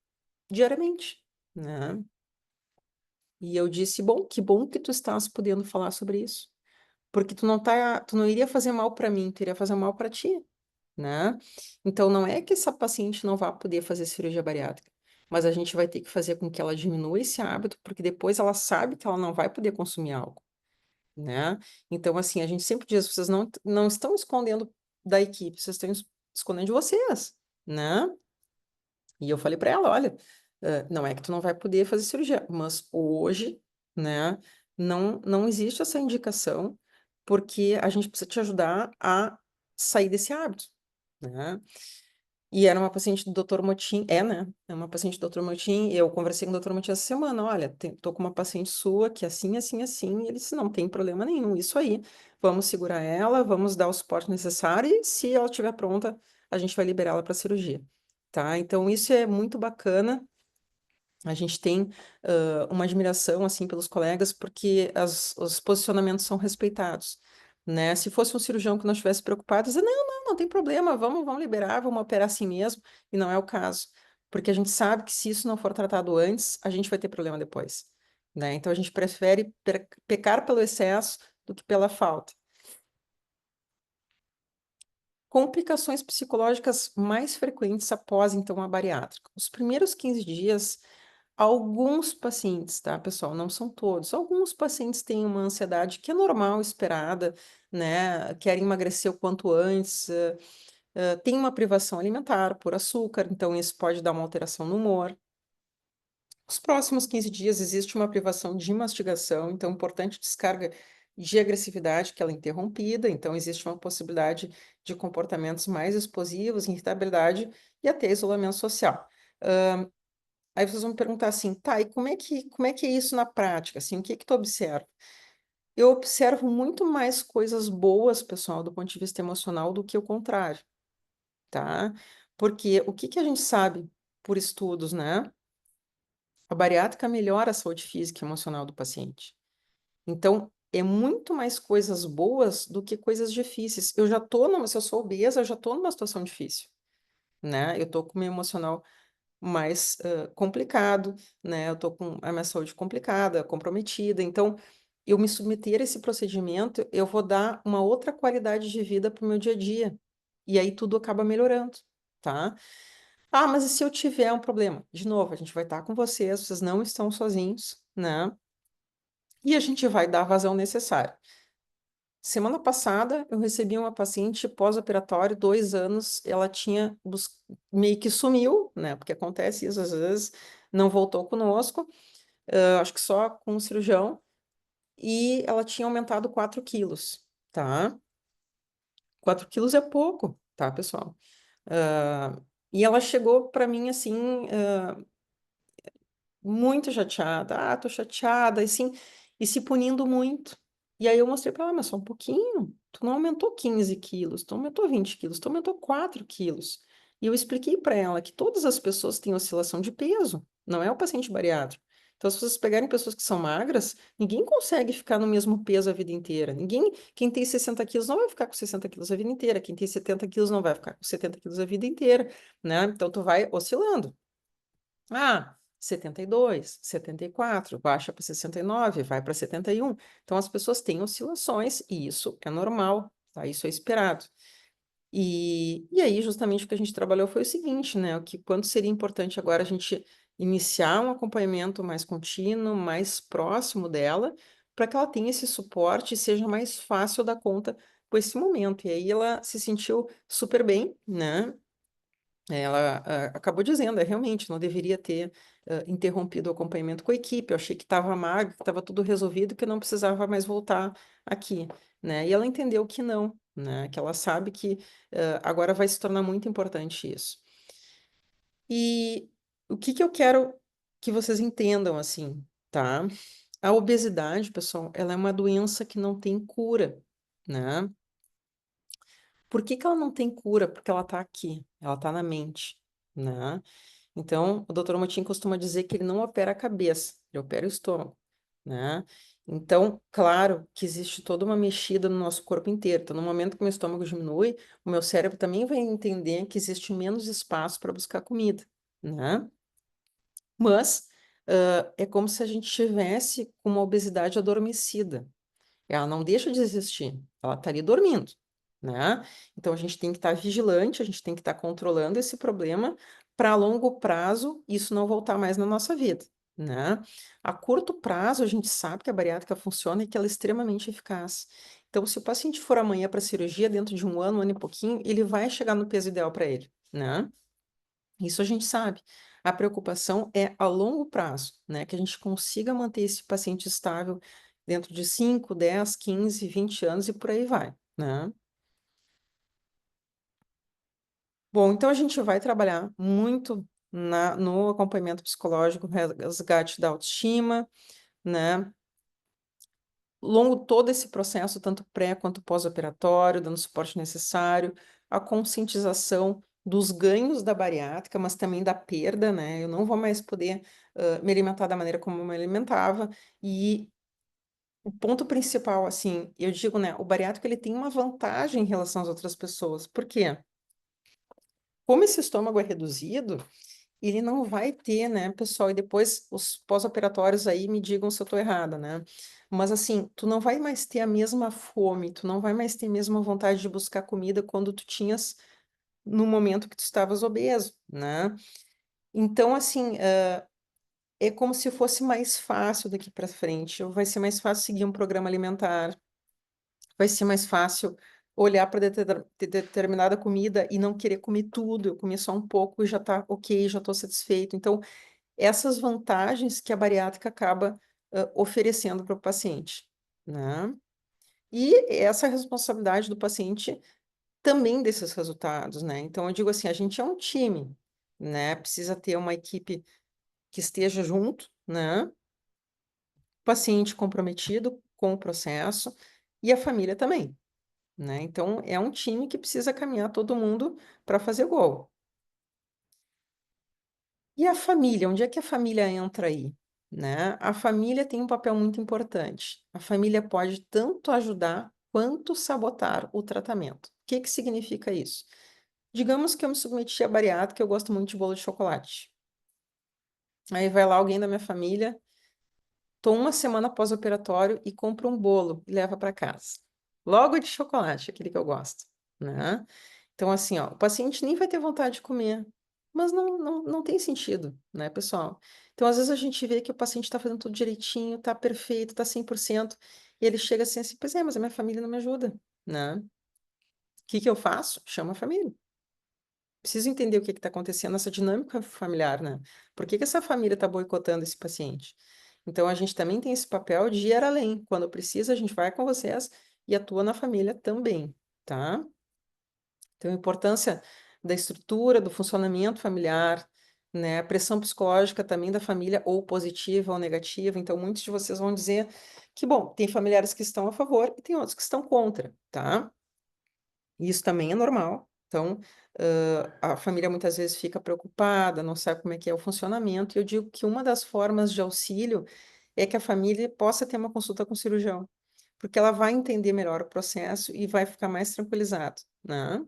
diariamente, né? E eu disse, bom que tu estás podendo falar sobre isso. Porque tu não iria fazer mal para mim, tu iria fazer mal para ti, né? Então não é que essa paciente não vá poder fazer cirurgia bariátrica, mas a gente vai ter que fazer com que ela diminua esse hábito, porque depois ela sabe que ela não vai poder consumir álcool, né? Então assim, a gente sempre diz, vocês não estão escondendo da equipe, vocês estão escondendo de vocês, né? E eu falei para ela, olha, não é que tu não vai poder fazer cirurgia, mas hoje, né, não existe essa indicação, porque a gente precisa te ajudar a sair desse hábito, né? E era uma paciente do Dr. Motim, né? É uma paciente do Dr. Motim, e eu conversei com o Dr. Motim essa semana, olha, tô com uma paciente sua que é assim, assim, assim, e ele disse, não tem problema nenhum, isso aí, vamos segurar ela, vamos dar o suporte necessário, e se ela estiver pronta, a gente vai liberar ela para cirurgia, tá? Então, isso é muito bacana, a gente tem uma admiração, assim, pelos colegas, porque os posicionamentos são respeitados, né? Se fosse um cirurgião que não estivesse preocupado, dizer, não tem problema, vamos liberar, vamos operar assim mesmo, e não é o caso, porque a gente sabe que se isso não for tratado antes, a gente vai ter problema depois, né? Então, a gente prefere pecar pelo excesso do que pela falta. Complicações psicológicas mais frequentes após, então, a bariátrica. Os primeiros 15 dias, alguns pacientes, tá, pessoal? Não são todos. Alguns pacientes têm uma ansiedade que é normal, esperada, né? Querem emagrecer o quanto antes, tem uma privação alimentar por açúcar, então isso pode dar uma alteração no humor. Os próximos 15 dias existe uma privação de mastigação, então importante descarga de agressividade, que ela é interrompida, então existe uma possibilidade de comportamentos mais explosivos, irritabilidade e até isolamento social. Aí vocês vão me perguntar assim, tá, e como é que é isso na prática? Assim, o que que tu observa? Eu observo muito mais coisas boas, pessoal, do ponto de vista emocional, do que o contrário, tá? Porque o que que a gente sabe por estudos, né? A bariátrica melhora a saúde física e emocional do paciente. Então, é muito mais coisas boas do que coisas difíceis. Se eu sou obesa, eu já estou numa situação difícil, né? Eu estou com o meu emocional mais complicado, né? Eu estou com a minha saúde complicada, comprometida. Então, eu me submeter a esse procedimento, eu vou dar uma outra qualidade de vida para o meu dia a dia. E aí tudo acaba melhorando, tá? Ah, mas e se eu tiver um problema? De novo, a gente vai estar com vocês não estão sozinhos, né? E a gente vai dar a vazão necessária. Semana passada, eu recebi uma paciente pós-operatório, 2 anos, ela tinha meio que sumiu, né? Porque acontece isso às vezes, não voltou conosco, acho que só com o cirurgião, e ela tinha aumentado 4 quilos, tá? 4 quilos é pouco, tá, pessoal? Ah, e ela chegou para mim assim, muito chateada. Ah, tô chateada, assim, e se punindo muito. E aí eu mostrei para ela, mas só um pouquinho. Tu não aumentou 15 quilos, tu aumentou 20 quilos, tu aumentou 4 quilos. E eu expliquei para ela que todas as pessoas têm oscilação de peso, não é o paciente bariátrico. Então, se vocês pegarem pessoas que são magras, ninguém consegue ficar no mesmo peso a vida inteira. Quem tem 60 quilos não vai ficar com 60 quilos a vida inteira. Quem tem 70 quilos não vai ficar com 70 quilos a vida inteira, né? Então, tu vai oscilando. Ah, 72, 74, baixa para 69, vai para 71. Então, as pessoas têm oscilações e isso é normal, tá? Isso é esperado. E aí, justamente o que a gente trabalhou foi o seguinte, né? O que quanto seria importante agora a gente iniciar um acompanhamento mais contínuo, mais próximo dela, para que ela tenha esse suporte e seja mais fácil dar conta com esse momento. E aí ela se sentiu super bem, né? Ela acabou dizendo, realmente, não deveria ter interrompido o acompanhamento com a equipe. Eu achei que estava magro, que estava tudo resolvido, que eu não precisava mais voltar aqui, né? E ela entendeu que não, né? Que ela sabe que agora vai se tornar muito importante isso. E o que que eu quero que vocês entendam, assim, tá? A obesidade, pessoal, ela é uma doença que não tem cura, né? Por que que ela não tem cura? Porque ela está aqui, ela está na mente, né? Então, o doutor Motim costuma dizer que ele não opera a cabeça, ele opera o estômago, né? Então, claro que existe toda uma mexida no nosso corpo inteiro. Então, no momento que o meu estômago diminui, o meu cérebro também vai entender que existe menos espaço para buscar comida, né? Mas, é como se a gente tivesse com uma obesidade adormecida. Ela não deixa de existir, ela está ali dormindo, né? Então a gente tem que estar vigilante, a gente tem que estar controlando esse problema para a longo prazo isso não voltar mais na nossa vida, né? A curto prazo a gente sabe que a bariátrica funciona e que ela é extremamente eficaz. Então, se o paciente for amanhã para cirurgia, dentro de um ano e pouquinho, ele vai chegar no peso ideal para ele, né? Isso a gente sabe. A preocupação é a longo prazo, né? Que a gente consiga manter esse paciente estável dentro de 5, 10, 15, 20 anos e por aí vai, né? Bom, então a gente vai trabalhar muito no acompanhamento psicológico, resgate da autoestima, né? Longo todo esse processo, tanto pré quanto pós-operatório, dando o suporte necessário, a conscientização dos ganhos da bariátrica, mas também da perda, né? Eu não vou mais poder me alimentar da maneira como eu me alimentava. E o ponto principal, assim, eu digo, né? O bariátrico, ele tem uma vantagem em relação às outras pessoas. Por quê? Como esse estômago é reduzido, ele não vai ter, né, pessoal? E depois os pós-operatórios aí me digam se eu estou errada, né? Mas assim, tu não vai mais ter a mesma fome, tu não vai mais ter a mesma vontade de buscar comida quando tu tinhas no momento que tu estavas obeso, né? Então, assim, é como se fosse mais fácil daqui para frente. Vai ser mais fácil seguir um programa alimentar, vai ser mais fácil olhar para determinada comida e não querer comer tudo. Eu comi só um pouco e já tá ok, já estou satisfeito. Então, essas vantagens que a bariátrica acaba oferecendo para o paciente, né? E essa responsabilidade do paciente também desses resultados, né? Então, eu digo assim, a gente é um time, né? Precisa ter uma equipe que esteja junto, né? Paciente comprometido com o processo e a família também, né? Então, é um time que precisa caminhar todo mundo para fazer gol. E a família, onde é que a família entra aí, né? A família tem um papel muito importante. A família pode tanto ajudar quanto sabotar o tratamento. O que que significa isso? Digamos que eu me submeti a bariátrica, eu gosto muito de bolo de chocolate. Aí vai lá alguém da minha família, tô uma semana pós-operatório e compra um bolo e leva para casa. Logo de chocolate, aquele que eu gosto, né? Então, assim, ó, o paciente nem vai ter vontade de comer, mas não tem sentido, né, pessoal? Então, às vezes a gente vê que o paciente está fazendo tudo direitinho, tá perfeito, tá 100%, e ele chega assim, pois é, mas a minha família não me ajuda, né? O que que eu faço? Chama a família. Preciso entender o que está acontecendo, essa dinâmica familiar, né? Por que que essa família está boicotando esse paciente? Então, a gente também tem esse papel de ir além. Quando precisa, a gente vai com vocês e atua na família também, tá? Então, a importância da estrutura, do funcionamento familiar, né? A pressão psicológica também da família, ou positiva ou negativa. Então, muitos de vocês vão dizer que, bom, tem familiares que estão a favor e tem outros que estão contra, tá? Isso também é normal. Então, a família muitas vezes fica preocupada, não sabe como é que é o funcionamento. E eu digo que uma das formas de auxílio é que a família possa ter uma consulta com o cirurgião, porque ela vai entender melhor o processo e vai ficar mais tranquilizado, né?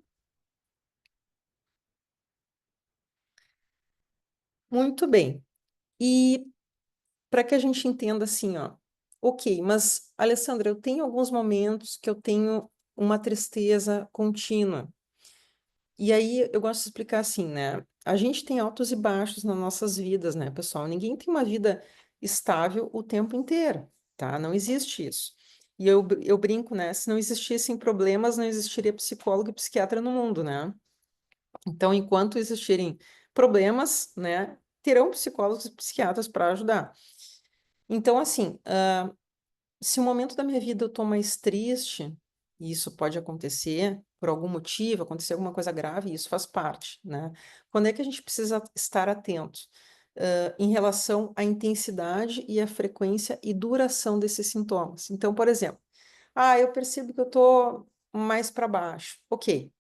Muito bem. E para que a gente entenda assim, ó, ok, mas Alessandra, eu tenho alguns momentos que eu tenho uma tristeza contínua. E aí eu gosto de explicar assim, né? A gente tem altos e baixos nas nossas vidas, né, pessoal? Ninguém tem uma vida estável o tempo inteiro, tá? Não existe isso. E eu brinco, né? Se não existissem problemas, não existiria psicólogo e psiquiatra no mundo, né? Então, enquanto existirem problemas, né, terão psicólogos e psiquiatras para ajudar. Então, assim, se um momento da minha vida eu tô mais triste, e isso pode acontecer por algum motivo, acontecer alguma coisa grave, isso faz parte, né? Quando é que a gente precisa estar atento? Em relação à intensidade e à frequência e duração desses sintomas. Então, por exemplo, eu percebo que eu tô mais para baixo. Ok,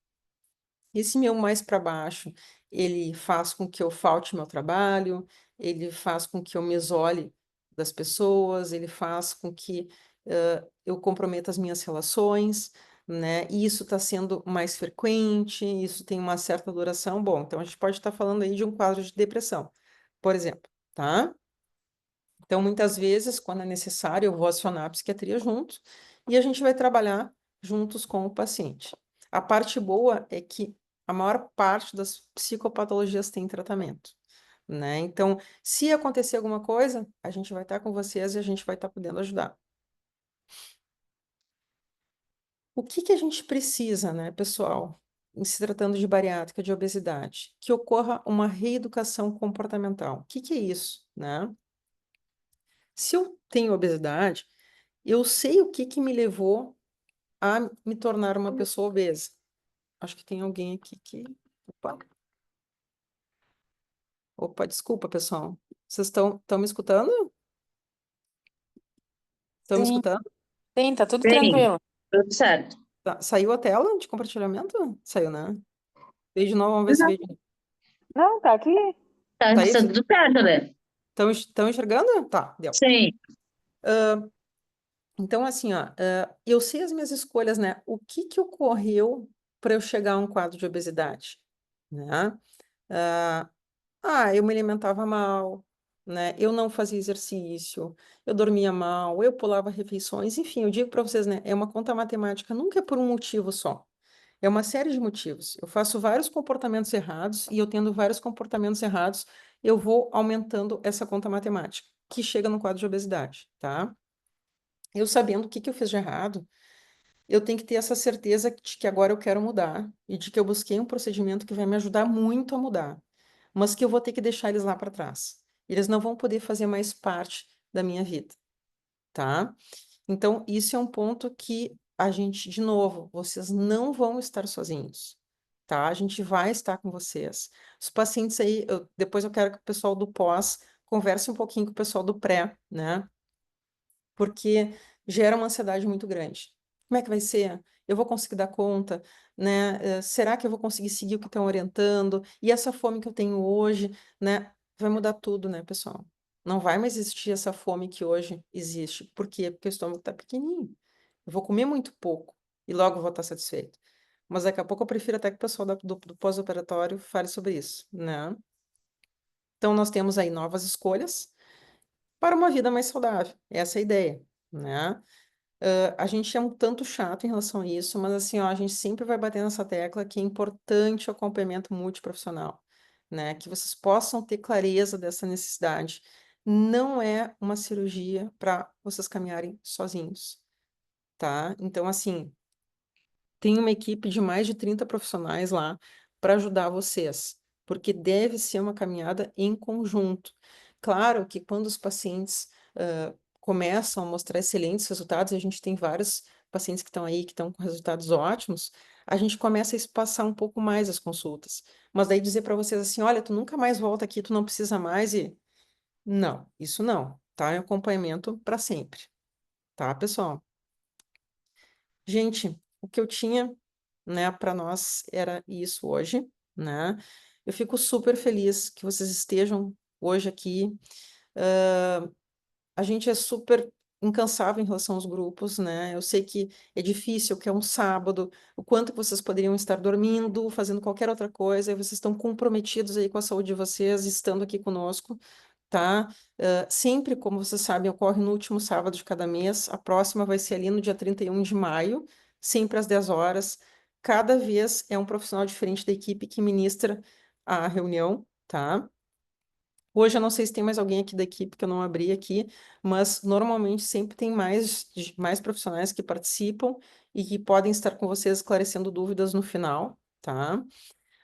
esse meu mais para baixo, ele faz com que eu falte meu trabalho, ele faz com que eu me isole das pessoas, ele faz com que eu comprometa as minhas relações, né? E isso está sendo mais frequente, isso tem uma certa duração. Bom, então a gente pode estar falando aí de um quadro de depressão, por exemplo, tá? Então, muitas vezes, quando é necessário, eu vou acionar a psiquiatria junto e a gente vai trabalhar juntos com o paciente. A parte boa é que a maior parte das psicopatologias tem tratamento, né? Então, se acontecer alguma coisa, a gente vai estar com vocês e a gente vai estar podendo ajudar. O que que a gente precisa, né, pessoal, em se tratando de bariátrica, de obesidade? Que ocorra uma reeducação comportamental. O que que é isso, né? Se eu tenho obesidade, eu sei o que que me levou a me tornar uma pessoa obesa. Acho que tem alguém aqui que. Opa, opa, desculpa, pessoal. Vocês estão me escutando? Estão me Sim, escutando? sim, tá tudo Bem, tranquilo. tudo certo. Tá, saiu a tela de compartilhamento? Saiu, né? Veio de novo, vamos ver se Não, veio. Não, tá aqui. tá, Tá aí? tá tudo certo, né? Estão enxergando? Tá, deu. Sim, Então, assim, ó, eu sei as minhas escolhas, né? O que que ocorreu para eu chegar a um quadro de obesidade, né? Eu me alimentava mal, né? Eu não fazia exercício, eu dormia mal, eu pulava refeições, enfim, eu digo para vocês, né? É uma conta matemática, nunca é por um motivo só. É uma série de motivos. Eu faço vários comportamentos errados e eu tendo vários comportamentos errados, eu vou aumentando essa conta matemática, que chega no quadro de obesidade, tá? Eu sabendo o que que eu fiz de errado, eu tenho que ter essa certeza de que agora eu quero mudar e de que eu busquei um procedimento que vai me ajudar muito a mudar, mas que eu vou ter que deixar eles lá para trás. Eles não vão poder fazer mais parte da minha vida, tá? Então, isso é um ponto que a gente, de novo, vocês não vão estar sozinhos, tá? A gente vai estar com vocês. Os pacientes aí, depois eu quero que o pessoal do pós converse um pouquinho com o pessoal do pré, né? Porque gera uma ansiedade muito grande. Como é que vai ser? Eu vou conseguir dar conta, né? Será que eu vou conseguir seguir o que estão orientando? E essa fome que eu tenho hoje, né? Vai mudar tudo, né, pessoal? Não vai mais existir essa fome que hoje existe. Por quê? Porque o estômago está pequenininho. Eu vou comer muito pouco e logo vou estar satisfeito. Mas daqui a pouco eu prefiro até que o pessoal do pós-operatório fale sobre isso, né? Então, nós temos aí novas escolhas para uma vida mais saudável. Essa é a ideia, né? A gente é um tanto chato em relação a isso, mas assim, ó, a gente sempre vai bater nessa tecla que é importante o acompanhamento multiprofissional, né? Que vocês possam ter clareza dessa necessidade. Não é uma cirurgia para vocês caminharem sozinhos, tá? Então, assim, tem uma equipe de mais de 30 profissionais lá para ajudar vocês, porque deve ser uma caminhada em conjunto. Claro que quando os pacientes começam a mostrar excelentes resultados, e a gente tem vários pacientes que estão aí, que estão com resultados ótimos, a gente começa a espaçar um pouco mais as consultas. Mas daí dizer para vocês assim, olha, tu nunca mais volta aqui, tu não precisa mais e... Não, isso não, tá? É acompanhamento para sempre, tá, pessoal? Gente, o que eu tinha, né, para nós era isso hoje, né? Eu fico super feliz que vocês estejam hoje aqui. A gente é super incansável em relação aos grupos, né? Eu sei que é difícil, que é um sábado, o quanto que vocês poderiam estar dormindo, fazendo qualquer outra coisa, e vocês estão comprometidos aí com a saúde de vocês, estando aqui conosco, tá? Sempre, como vocês sabem, ocorre no último sábado de cada mês. A próxima vai ser ali no dia 31 de maio, sempre às 10 horas. Cada vez é um profissional diferente da equipe que ministra a reunião, tá? Hoje eu não sei se tem mais alguém aqui da equipe que eu não abri aqui, mas normalmente sempre tem mais profissionais que participam e que podem estar com vocês esclarecendo dúvidas no final, tá?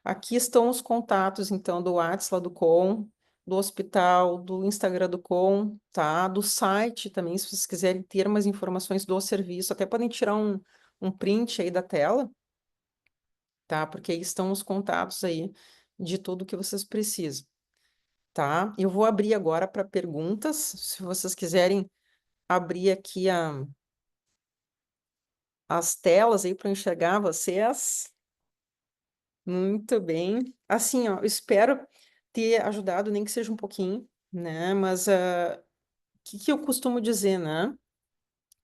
Aqui estão os contatos, então, do WhatsApp lá do Com, do hospital, do Instagram do Com, tá? Do site também, se vocês quiserem ter mais informações do serviço, até podem tirar um print aí da tela, tá? Porque aí estão os contatos aí de tudo que vocês precisam, tá? Eu vou abrir agora para perguntas, se vocês quiserem abrir aqui as telas aí para enxergar vocês. Muito bem. Assim, ó, eu espero ter ajudado, nem que seja um pouquinho, né? Mas o que eu costumo dizer, né?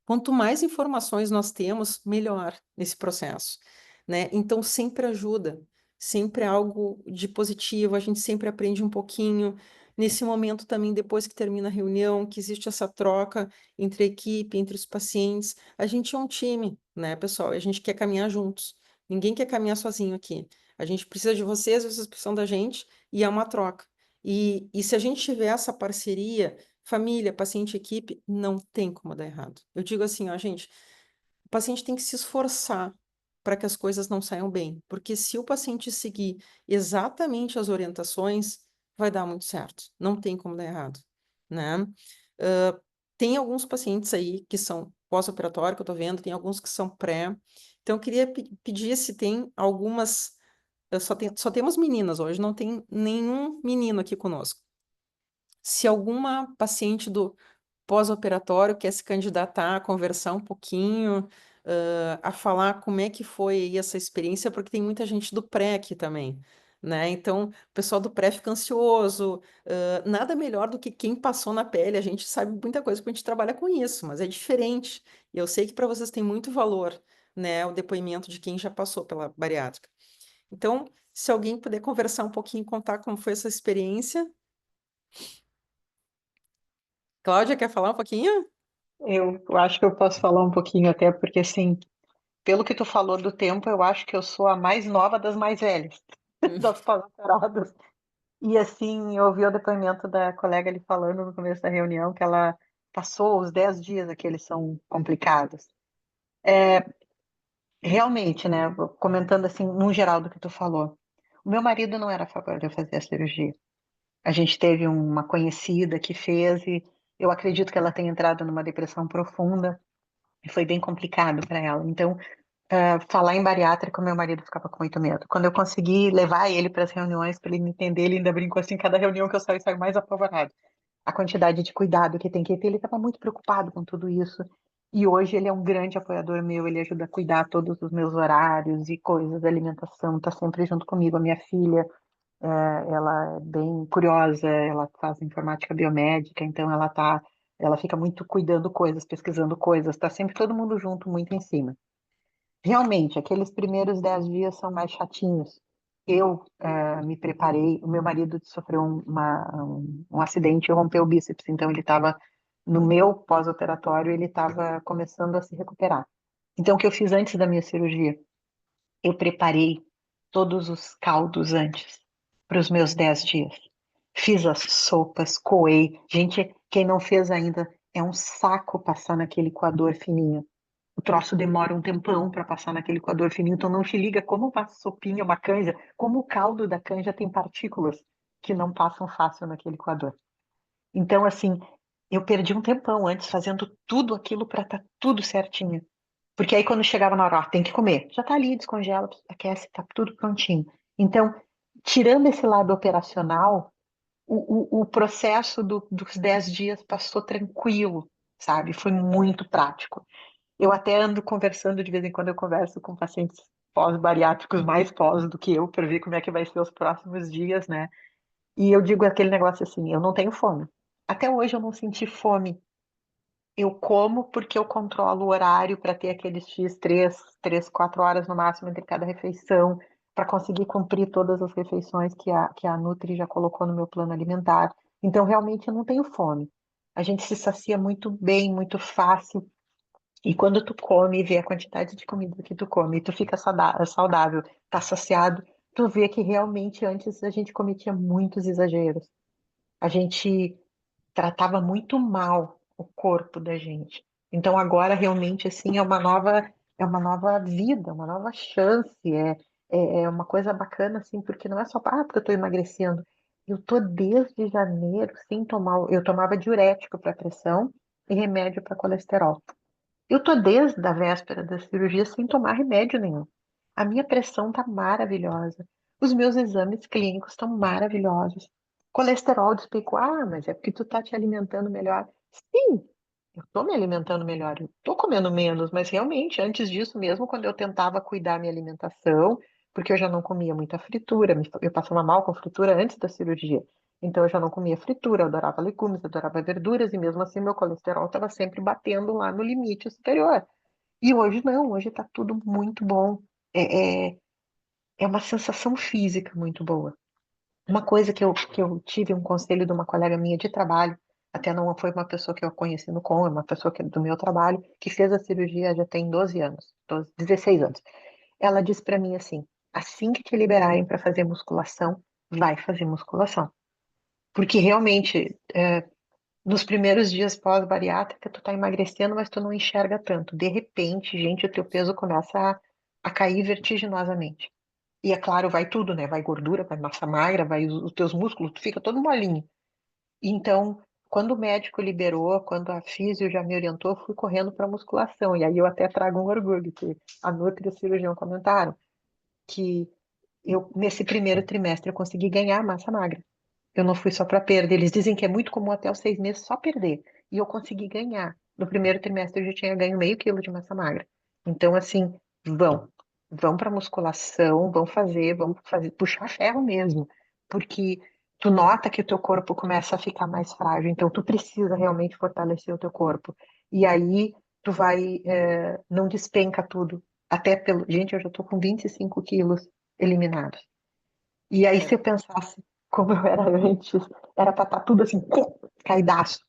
Quanto mais informações nós temos, melhor nesse processo, né? Então, sempre ajuda, sempre é algo de positivo, a gente sempre aprende um pouquinho. Nesse momento também, depois que termina a reunião, que existe essa troca entre a equipe, entre os pacientes, a gente é um time, né, pessoal? E a gente quer caminhar juntos. Ninguém quer caminhar sozinho aqui. A gente precisa de vocês precisam da gente, e é uma troca. E se a gente tiver essa parceria, família, paciente, equipe, não tem como dar errado. Eu digo assim, ó, gente, o paciente tem que se esforçar para que as coisas não saiam bem, porque se o paciente seguir exatamente as orientações, vai dar muito certo. Não tem como dar errado, né? Ah, tem alguns pacientes aí que são pós-operatório, que eu tô vendo, tem alguns que são pré. Então, eu queria pedir se tem algumas. Só temos meninas hoje, não tem nenhum menino aqui conosco. Se alguma paciente do pós-operatório quer se candidatar a conversar um pouquinho, a falar como é que foi aí essa experiência, porque tem muita gente do pré aqui também, né? Então, o pessoal do pré fica ansioso, nada melhor do que quem passou na pele, a gente sabe muita coisa porque a gente trabalha com isso, mas é diferente. E eu sei que para vocês tem muito valor, né, o depoimento de quem já passou pela bariátrica. Então, se alguém puder conversar um pouquinho, contar como foi essa experiência. Cláudia, quer falar um pouquinho? Eu acho que eu posso falar um pouquinho até, porque assim, pelo que tu falou do tempo, eu acho que eu sou a mais nova das mais velhas, das pós-operadas. E assim, eu ouvi o depoimento da colega ali falando no começo da reunião que ela passou os 10 dias aqueles são complicados. Realmente, né, comentando assim, no geral do que tu falou, o meu marido não era a favor de eu fazer a cirurgia. A gente teve uma conhecida que fez e eu acredito que ela tenha entrado numa depressão profunda e foi bem complicado para ela. Então, falar em bariátrica, o meu marido ficava com muito medo. Quando eu consegui levar ele para as reuniões, para ele me entender, ele ainda brincou assim, cada reunião que eu saio mais apavorado. A quantidade de cuidado que tem que ter, ele estava muito preocupado com tudo isso. E hoje ele é um grande apoiador meu, ele ajuda a cuidar todos os meus horários e coisas da alimentação, está sempre junto comigo. A minha filha, ela é bem curiosa, ela faz informática biomédica, então ela fica muito cuidando coisas, pesquisando coisas, está sempre todo mundo junto, muito em cima. Realmente, aqueles primeiros 10 dias são mais chatinhos. Eu me preparei, o meu marido sofreu um acidente e rompeu o bíceps, então ele estava no meu pós-operatório, ele estava começando a se recuperar. Então, o que eu fiz antes da minha cirurgia? Eu preparei todos os caldos antes, para os meus 10 dias. Fiz as sopas, coei. Gente, quem não fez ainda, é um saco passar naquele coador fininho. O troço demora um tempão para passar naquele coador fininho, então não te liga como uma sopinha, uma canja, como o caldo da canja tem partículas que não passam fácil naquele coador. Então, assim, eu perdi um tempão antes fazendo tudo aquilo para estar tudo certinho. Porque aí quando chegava na hora, ó, tem que comer, já tá ali, descongela, aquece, tá tudo prontinho. Então, tirando esse lado operacional, o processo dos 10 dias passou tranquilo, sabe? Foi muito prático. Eu até ando conversando, de vez em quando eu converso com pacientes pós-bariátricos, mais pós do que eu, para ver como é que vai ser os próximos dias, né? E eu digo aquele negócio assim, eu não tenho fome. Até hoje eu não senti fome. Eu como porque eu controlo o horário para ter aqueles X, 4 horas no máximo entre cada refeição, para conseguir cumprir todas as refeições que a Nutri já colocou no meu plano alimentar. Então, realmente, eu não tenho fome. A gente se sacia muito bem, muito fácil. E quando tu come e vê a quantidade de comida que tu come, e tu fica saudável, tá saciado, tu vê que realmente antes a gente cometia muitos exageros. A gente tratava muito mal o corpo da gente. Então agora realmente assim é uma nova vida, uma nova chance, é uma coisa bacana assim, porque não é só porque eu estou emagrecendo. Eu tô desde janeiro sem tomar, eu tomava diurético para pressão e remédio para colesterol. Eu tô desde a véspera da cirurgia sem tomar remédio nenhum. A minha pressão tá maravilhosa. Os meus exames clínicos estão maravilhosos. Colesterol despicou. Ah, mas é porque tu tá te alimentando melhor. Sim, eu tô me alimentando melhor. Eu tô comendo menos, mas realmente, antes disso mesmo, quando eu tentava cuidar minha alimentação, porque eu já não comia muita fritura, eu passava mal com fritura antes da cirurgia. Então eu já não comia fritura, eu adorava legumes, adorava verduras, e mesmo assim meu colesterol estava sempre batendo lá no limite superior. E hoje não, hoje está tudo muito bom. É, é, é uma sensação física muito boa. Uma coisa que eu tive um conselho de uma colega minha de trabalho, até não foi uma pessoa que eu conheci no é uma pessoa que é do meu trabalho, que fez a cirurgia já tem 12 anos, 12, 16 anos. Ela disse para mim assim que te liberarem para fazer musculação, vai fazer musculação. Porque realmente, nos primeiros dias pós-bariátrica, tu tá emagrecendo, mas tu não enxerga tanto. De repente, gente, o teu peso começa a cair vertiginosamente. E é claro, vai tudo, né? Vai gordura, vai massa magra, vai os teus músculos, tu fica todo molinho. Então, quando o médico liberou, quando a físio já me orientou, eu fui correndo para musculação. E aí eu até trago um orgulho, que a Nutri e o cirurgião comentaram que eu, nesse primeiro trimestre, eu consegui ganhar massa magra. Eu não fui só para perda. Eles dizem que é muito comum até os 6 meses só perder. E eu consegui ganhar. No primeiro trimestre eu já tinha ganho meio quilo de massa magra. Então, assim, vão para musculação, vão fazer, puxar ferro mesmo. Porque tu nota que o teu corpo começa a ficar mais frágil. Então, tu precisa realmente fortalecer o teu corpo. E aí, tu vai, não despenca tudo. Até pelo. Gente, eu já tô com 25 quilos eliminados. E aí, se eu pensasse como eu era antes, era para estar tudo assim, caidaço,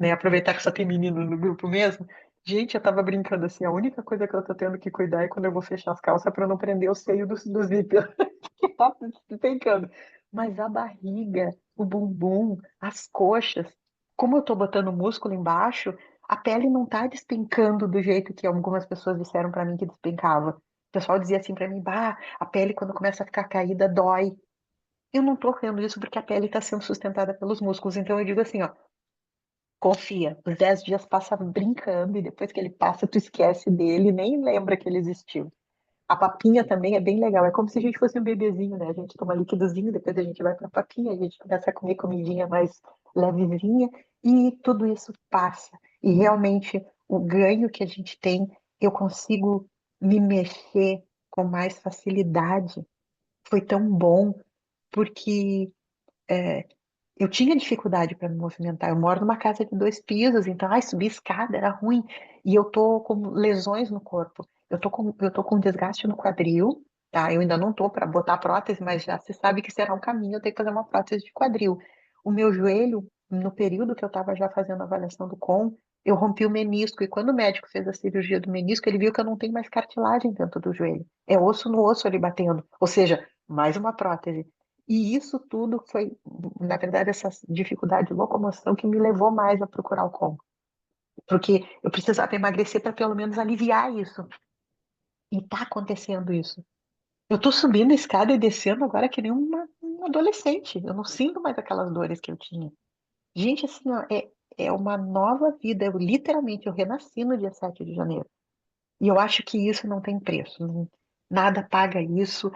né? Aproveitar que só tem menino no grupo mesmo. Gente, eu tava brincando assim, a única coisa que eu tô tendo que cuidar é quando eu vou fechar as calças para não prender o seio do zíper, que tá despencando. Mas a barriga, o bumbum, as coxas, como eu tô botando músculo embaixo, a pele não tá despencando do jeito que algumas pessoas disseram para mim que despencava. O pessoal dizia assim para mim, bah, a pele quando começa a ficar caída dói. Eu não tô vendo isso porque a pele está sendo sustentada pelos músculos. Então eu digo assim, ó, confia, os 10 dias passa brincando e depois que ele passa, tu esquece dele, nem lembra que ele existiu. A papinha também é bem legal, é como se a gente fosse um bebezinho, né? A gente toma líquidozinho, depois a gente vai pra papinha, a gente começa a comer comidinha mais levezinha e tudo isso passa. E realmente o ganho que a gente tem, eu consigo me mexer com mais facilidade. Foi tão bom, porque eu tinha dificuldade para me movimentar. Eu moro numa casa de 2 pisos, então, subir escada era ruim. E eu tô com lesões no corpo. Eu tô com desgaste no quadril, tá? Eu ainda não tô para botar prótese, mas já se sabe que será um caminho eu ter que fazer uma prótese de quadril. O meu joelho, no período que eu estava já fazendo a avaliação do COM, eu rompi o menisco. E quando o médico fez a cirurgia do menisco, ele viu que eu não tenho mais cartilagem dentro do joelho. É osso no osso ali batendo. Ou seja, mais uma prótese. E isso tudo foi, na verdade, essa dificuldade de locomoção que me levou mais a procurar o COM. Porque eu precisava emagrecer para pelo menos aliviar isso. E tá acontecendo isso. Eu tô subindo a escada e descendo agora que nem uma adolescente. Eu não sinto mais aquelas dores que eu tinha. Gente, assim, ó, é uma nova vida. Eu renasci no dia 7 de janeiro. E eu acho que isso não tem preço. Nada paga isso.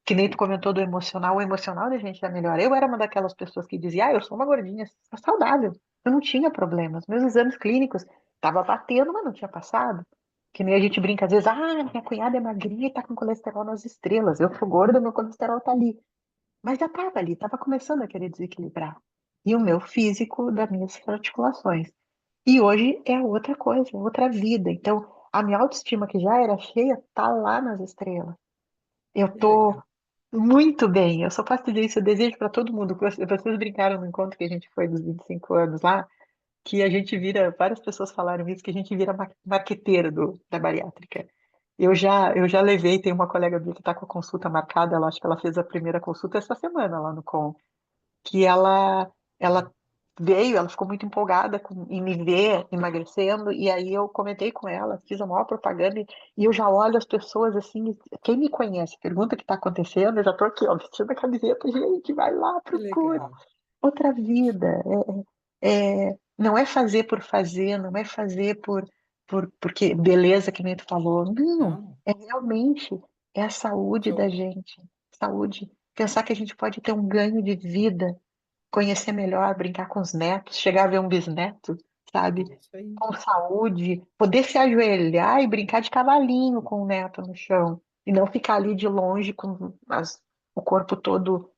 Que nem tu comentou do emocional. O emocional da gente é melhor. Eu era uma daquelas pessoas que dizia, eu sou uma gordinha saudável. Eu não tinha problemas. Meus exames clínicos tava batendo, mas não tinha passado. Que nem a gente brinca às vezes, minha cunhada é magrinha e tá com colesterol nas estrelas. Eu sou gorda, meu colesterol tá ali. Mas já tava ali, tava começando a querer desequilibrar. E o meu físico das minhas articulações. E hoje é outra coisa, é outra vida. Então, a minha autoestima, que já era cheia, tá lá nas estrelas. Eu Que tô legal. muito bem. Eu só posso dizer isso, eu desejo para todo mundo. Vocês brincaram no encontro que a gente foi dos 25 anos lá, que a gente vira, várias pessoas falaram isso, que a gente vira marqueteira da bariátrica. Eu já levei, tem uma colega minha que está com a consulta marcada, ela acho que ela fez a primeira consulta essa semana lá no COM, que ela veio, ela ficou muito empolgada em me ver emagrecendo, e aí eu comentei com ela, fiz a maior propaganda, e eu já olho as pessoas assim, quem me conhece, pergunta o que está acontecendo, eu já estou aqui, ó, vestindo a camiseta, gente, vai lá, Que procura. legal. Outra vida, não é fazer por fazer, não é fazer porque beleza, que nem tu falou, não, Não, é realmente, é a saúde da saúde. gente, saúde, pensar que a gente pode ter um ganho de vida, conhecer melhor, brincar com os netos, chegar a ver um bisneto, sabe? Isso aí. Com saúde, poder se ajoelhar e brincar de cavalinho com o neto no chão, e não ficar ali de longe com o corpo todo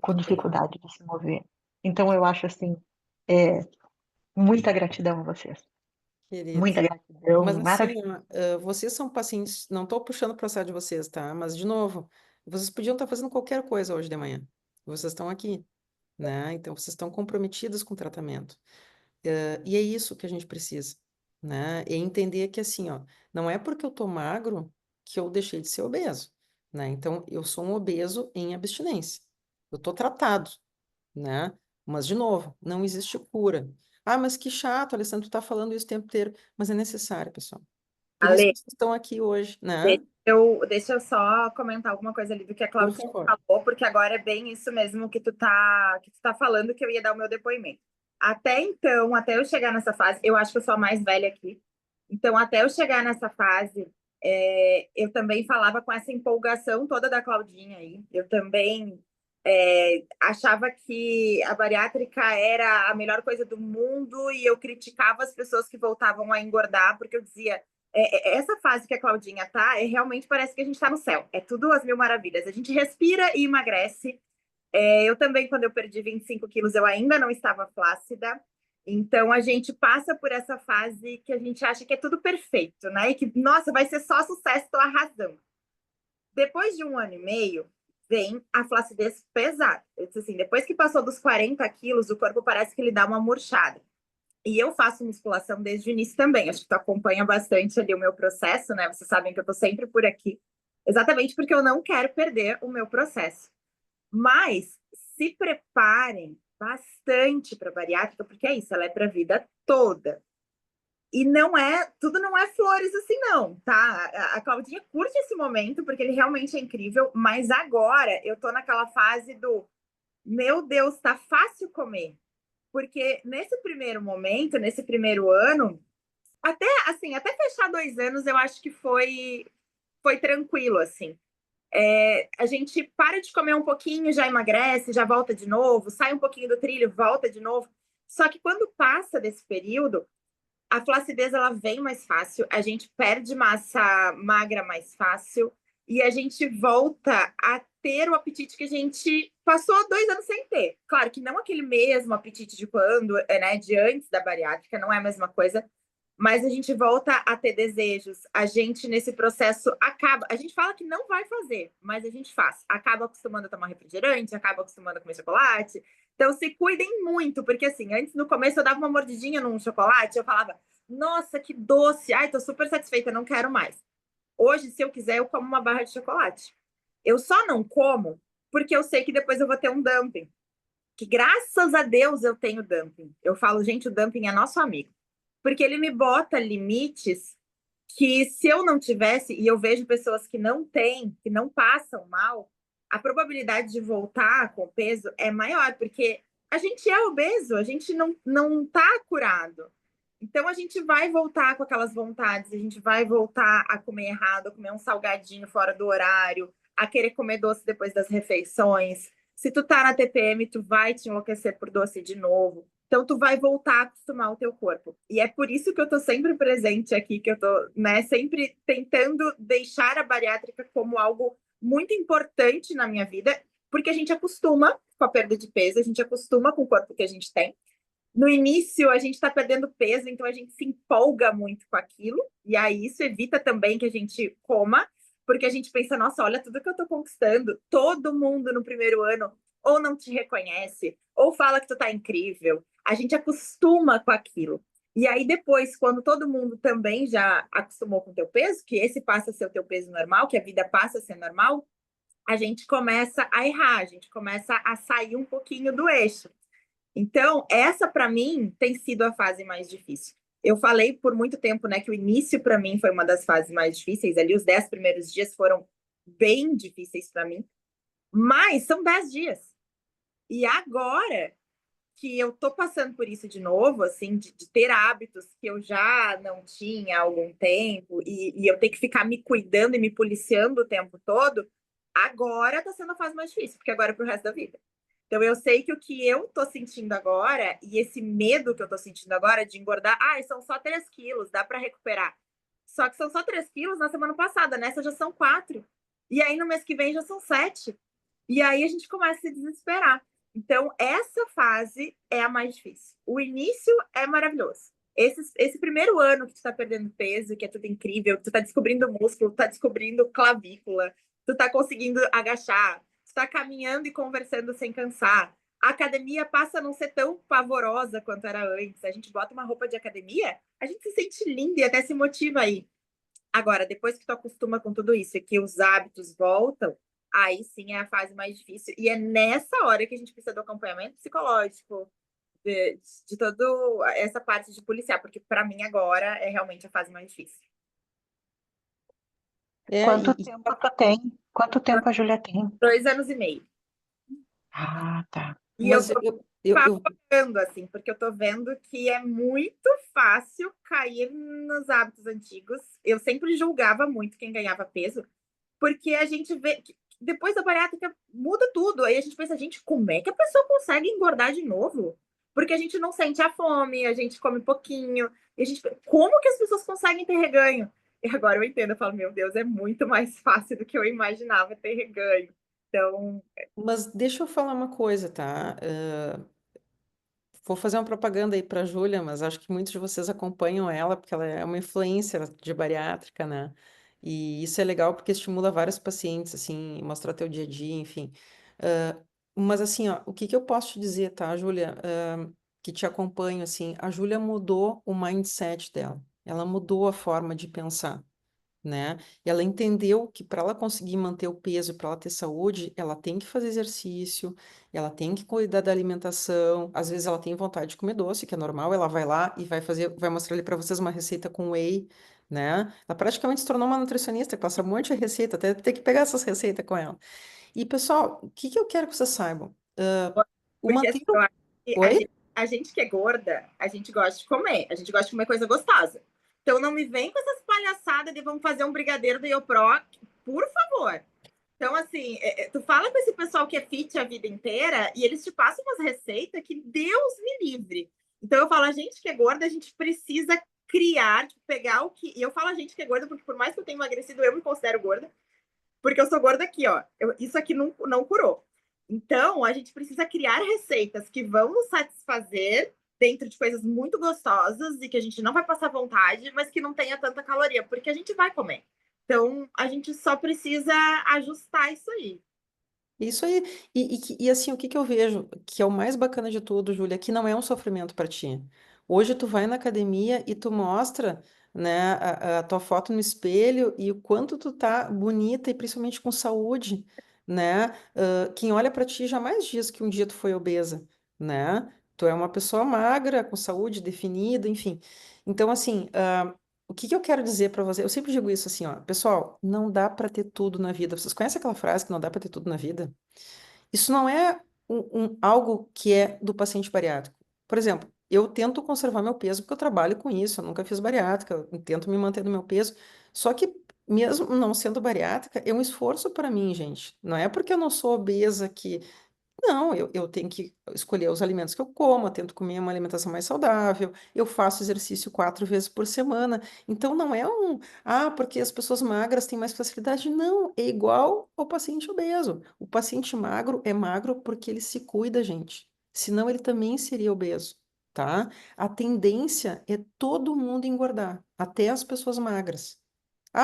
com É, dificuldade de se mover. Então, eu acho assim, é, muita gratidão a vocês. querido. Muita gratidão, Mas assim, maravilhoso. ó, vocês são pacientes, não estou puxando para o de vocês, tá? Mas, de novo, vocês podiam estar fazendo qualquer coisa hoje de manhã. Vocês estão aqui, né? Então, vocês estão comprometidos com o tratamento. E é isso que a gente precisa, né? E entender que, assim, ó, não é porque eu tô magro que eu deixei de ser obeso, né? Então, eu sou um obeso em abstinência. Eu tô tratado, né? Mas, de novo, não existe cura. Ah, mas que chato, Alessandro, tu tá falando isso o tempo inteiro. Mas é necessário, pessoal. Por isso Ale, que vocês estão aqui hoje, né? deixa eu só comentar alguma coisa ali do que a Por Claudinha favor. falou, porque agora é bem isso mesmo que tu tá falando, que eu ia dar o meu depoimento. Até então, até eu chegar nessa fase, eu acho que eu sou a mais velha aqui. Então, até eu chegar nessa fase, eu também falava com essa empolgação toda da Claudinha aí. Eu também achava que a bariátrica era a melhor coisa do mundo e eu criticava as pessoas que voltavam a engordar, porque eu dizia, essa fase que a Claudinha tá, realmente parece que a gente tá no céu. É tudo às mil maravilhas. A gente respira e emagrece. Eu também, quando eu perdi 25 quilos, eu ainda não estava flácida. Então, a gente passa por essa fase que a gente acha que é tudo perfeito, né? E que, nossa, vai ser só sucesso, estou arrasando. Depois de 1 ano e meio, vem a flacidez pesada. Eu disse assim, depois que passou dos 40 quilos, o corpo parece que ele dá uma murchada. E eu faço musculação desde o início também. Acho que tu acompanha bastante ali o meu processo, né? Vocês sabem que eu tô sempre por aqui. Exatamente porque eu não quero perder o meu processo. Mas se preparem bastante para bariátrica, porque é isso, ela é para a vida toda. E não é, tudo não é flores assim, não, tá? A Claudinha curte esse momento, porque ele realmente é incrível, mas agora eu tô naquela fase do meu Deus, tá fácil comer. Porque nesse primeiro momento, nesse primeiro ano, até assim, até fechar 2 anos, eu acho que foi tranquilo, assim. A gente para de comer um pouquinho, já emagrece, já volta de novo, sai um pouquinho do trilho, volta de novo. Só que quando passa desse período, a flacidez ela vem mais fácil, a gente perde massa magra mais fácil e a gente volta a ter o apetite que a gente passou 2 anos sem ter. Claro que não aquele mesmo apetite de quando, né, de antes da bariátrica, não é a mesma coisa, mas a gente volta a ter desejos. A gente, nesse processo, acaba. A gente fala que não vai fazer, mas a gente faz. Acaba acostumando a tomar refrigerante, acaba acostumando a comer chocolate. Então, se cuidem muito, porque assim, antes no começo eu dava uma mordidinha num chocolate, eu falava, nossa, que doce, ai, tô super satisfeita, não quero mais. Hoje, se eu quiser, eu como uma barra de chocolate. Eu só não como porque eu sei que depois eu vou ter um dumping. Que graças a Deus eu tenho dumping. Eu falo, gente, o dumping é nosso amigo porque ele me bota limites que se eu não tivesse, e eu vejo pessoas que não têm, que não passam mal, a probabilidade de voltar com o peso é maior, porque a gente é obeso, a gente não tá curado. Então a gente vai voltar com aquelas vontades, a gente vai voltar a comer errado, a comer um salgadinho fora do horário, a querer comer doce depois das refeições. Se tu tá na TPM, tu vai te enlouquecer por doce de novo. Então, tu vai voltar a acostumar o teu corpo. E é por isso que eu tô sempre presente aqui, que eu tô, né, sempre tentando deixar a bariátrica como algo muito importante na minha vida, porque a gente acostuma com a perda de peso, a gente acostuma com o corpo que a gente tem. No início, a gente está perdendo peso, então a gente se empolga muito com aquilo, e aí isso evita também que a gente coma, porque a gente pensa, nossa, olha tudo que eu estou conquistando. Todo mundo no primeiro ano ou não te reconhece, ou fala que tu tá incrível. A gente acostuma com aquilo. E aí depois, quando todo mundo também já acostumou com o teu peso, que esse passa a ser o teu peso normal, que a vida passa a ser normal, a gente começa a errar, a gente começa a sair um pouquinho do eixo. Então, essa para mim tem sido a fase mais difícil. Eu falei por muito tempo, né, que o início para mim foi uma das fases mais difíceis. Ali, os 10 primeiros dias foram bem difíceis para mim, mas são 10 dias. E agora que eu tô passando por isso de novo, assim, de ter hábitos que eu já não tinha há algum tempo, e eu ter que ficar me cuidando e me policiando o tempo todo, agora tá sendo a fase mais difícil, porque agora é pro resto da vida. Então eu sei que o que eu tô sentindo agora, e esse medo que eu tô sentindo agora de engordar, são só 3 quilos, dá para recuperar. Só que são só 3 quilos na semana passada, nessa já são 4. E aí no mês que vem já são 7. E aí a gente começa a se desesperar. Então, essa fase é a mais difícil. O início é maravilhoso. Esse primeiro ano que tu tá perdendo peso, que é tudo incrível, tu tá descobrindo músculo, tu tá descobrindo clavícula, tu tá conseguindo agachar, tu tá caminhando e conversando sem cansar. A academia passa a não ser tão pavorosa quanto era antes. A gente bota uma roupa de academia, a gente se sente linda e até se motiva aí. Agora, depois que tu acostuma com tudo isso e que os hábitos voltam, aí sim é a fase mais difícil. E é nessa hora que a gente precisa do acompanhamento psicológico, de toda essa parte de policiar, porque para mim agora é realmente a fase mais difícil. Quanto tempo tu tem? Quanto tempo a Júlia tem? 2 anos e meio. Ah, tá. E Mas eu tô eu, pagando, assim, porque eu tô vendo que é muito fácil cair nos hábitos antigos. Eu sempre julgava muito quem ganhava peso, porque a gente vê que depois da bariátrica muda tudo. Aí a gente pensa, gente, como é que a pessoa consegue engordar de novo? Porque a gente não sente a fome, a gente come pouquinho. E a gente, como que as pessoas conseguem ter reganho? E agora eu entendo, eu falo, meu Deus, é muito mais fácil do que eu imaginava ter reganho. Então, mas deixa eu falar uma coisa, tá? Vou fazer uma propaganda aí para a Júlia, mas acho que muitos de vocês acompanham ela, porque ela é uma influencer de bariátrica, né? E isso é legal porque estimula vários pacientes, assim, mostrar teu dia a dia, enfim. Mas assim, ó, o que que eu posso te dizer, tá, Júlia? que te acompanham, assim, a Júlia mudou o mindset dela. Ela mudou a forma de pensar, né? Ela entendeu que para ela conseguir manter o peso, para ela ter saúde, ela tem que fazer exercício, ela tem que cuidar da alimentação. Às vezes ela tem vontade de comer doce, que é normal, ela vai lá e vai mostrar ali para vocês uma receita com whey, né? Ela praticamente se tornou uma nutricionista, que ela sabe um monte de receita, até ter que pegar essas receitas com ela. E, pessoal, o que que eu quero que vocês saibam? O Porque assim, manter... eu acho que Oi? a gente que é gorda, a gente gosta de comer. A gente gosta de comer coisa gostosa. Então não me vem com essas palhaçadas de vamos fazer um brigadeiro do Iopró, por favor. Então, assim, tu fala com esse pessoal que é fit a vida inteira e eles te passam umas receitas que Deus me livre. Então eu falo, a gente que é gorda, a gente precisa criar, tipo, pegar o que... E eu falo a gente que é gorda, porque por mais que eu tenha emagrecido, eu me considero gorda. Porque eu sou gorda aqui, ó. Isso aqui não curou. Então, a gente precisa criar receitas que vão nos satisfazer dentro de coisas muito gostosas e que a gente não vai passar vontade, mas que não tenha tanta caloria, porque a gente vai comer. Então, a gente só precisa ajustar isso aí. Isso aí. E assim, o que que eu vejo que é o mais bacana de tudo, Júlia, que não é um sofrimento para ti. Hoje tu vai na academia e tu mostra, né, a tua foto no espelho e o quanto tu tá bonita e principalmente com saúde, né? Quem olha para ti jamais diz que um dia tu foi obesa, né? Tu é uma pessoa magra, com saúde definida, enfim. Então, assim, o que que eu quero dizer para você? Eu sempre digo isso assim, ó, pessoal, não dá para ter tudo na vida. Vocês conhecem aquela frase que não dá para ter tudo na vida? Isso não é algo que é do paciente bariátrico. Por exemplo, eu tento conservar meu peso porque eu trabalho com isso, eu nunca fiz bariátrica, eu tento me manter no meu peso. Só que, mesmo não sendo bariátrica, é um esforço para mim, gente. Não é porque eu não sou obesa que não, eu tenho que escolher os alimentos que eu como, eu tento comer uma alimentação mais saudável, eu faço exercício 4 vezes por semana. Então, não é porque as pessoas magras têm mais facilidade. Não, é igual ao paciente obeso. O paciente magro é magro porque ele se cuida, gente. Senão, ele também seria obeso, tá? A tendência é todo mundo engordar, até as pessoas magras.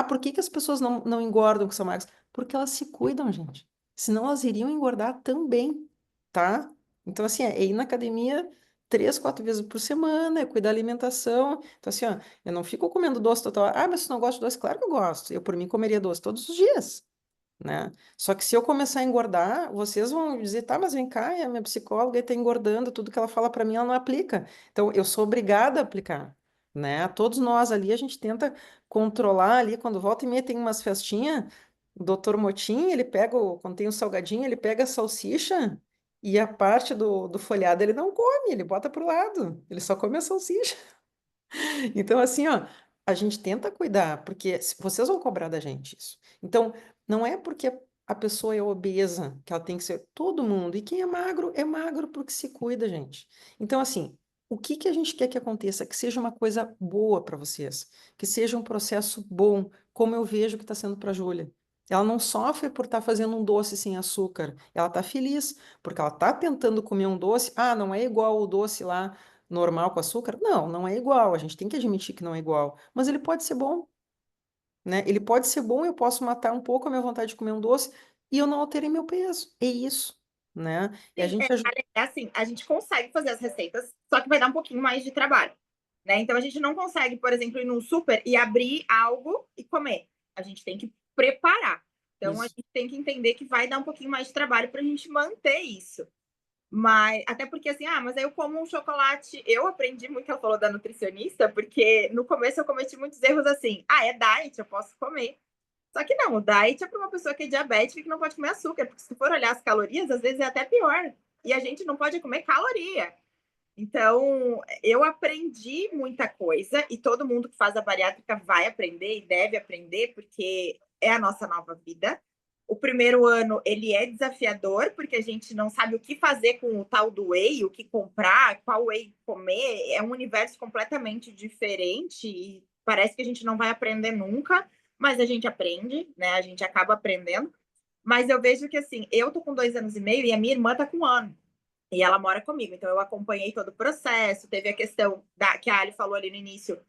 Por que que as pessoas não engordam que são magras? Porque elas se cuidam, gente. Senão elas iriam engordar também, tá? Então, assim, é ir na academia 3, 4 vezes por semana, é cuidar da alimentação. Então, assim, ó, eu não fico comendo doce total. Mas você não gosta de doce? Claro que eu gosto. Eu, por mim, comeria doce todos os dias, né? Só que se eu começar a engordar, vocês vão dizer, tá, mas vem cá, a minha psicóloga está engordando, tudo que ela fala para mim, ela não aplica. Então, eu sou obrigada a aplicar, né? Todos nós ali, a gente tenta controlar ali, quando volta e meia tem umas festinhas, o doutor Motim, ele pega, quando tem o salgadinho, ele pega a salsicha e a parte do folhado ele não come, ele bota pro lado, ele só come a salsicha. Então, assim, ó, a gente tenta cuidar, porque vocês vão cobrar da gente isso. Então, não é porque a pessoa é obesa que ela tem que ser todo mundo. E quem é magro porque se cuida, gente. Então, assim, o que que a gente quer que aconteça? Que seja uma coisa boa para vocês, que seja um processo bom, como eu vejo que está sendo para a Júlia. Ela não sofre por estar fazendo um doce sem açúcar. Ela está feliz porque ela está tentando comer um doce. Não é igual o doce lá normal com açúcar? Não, não é igual. A gente tem que admitir que não é igual. Mas ele pode ser bom, né? Ele pode ser bom, eu posso matar um pouco a minha vontade de comer um doce e eu não alterei meu peso. É isso, né? E a Sim, gente ajuda. é assim, a gente consegue fazer as receitas, só que vai dar um pouquinho mais de trabalho, né? Então a gente não consegue, por exemplo, ir num super e abrir algo e comer. A gente tem que preparar. Então a Isso. gente tem que entender que vai dar um pouquinho mais de trabalho para a gente manter isso. Mas até porque assim, mas aí eu como um chocolate. Eu aprendi muito que ela falou da nutricionista, porque no começo eu cometi muitos erros assim. É diet, eu posso comer. Só que não, o diet é para uma pessoa que é diabética e que não pode comer açúcar, porque se tu for olhar as calorias, às vezes é até pior. E a gente não pode comer caloria. Então, eu aprendi muita coisa e todo mundo que faz a bariátrica vai aprender e deve aprender, porque é a nossa nova vida. O primeiro ano, ele é desafiador, porque a gente não sabe o que fazer com o tal do whey, o que comprar, qual whey comer. É um universo completamente diferente e parece que a gente não vai aprender nunca, mas a gente aprende, né? A gente acaba aprendendo. Mas eu vejo que, assim, eu tô com 2 anos e meio e a minha irmã tá com 1 ano. E ela mora comigo, então eu acompanhei todo o processo. Teve a questão que a Ali falou ali no início,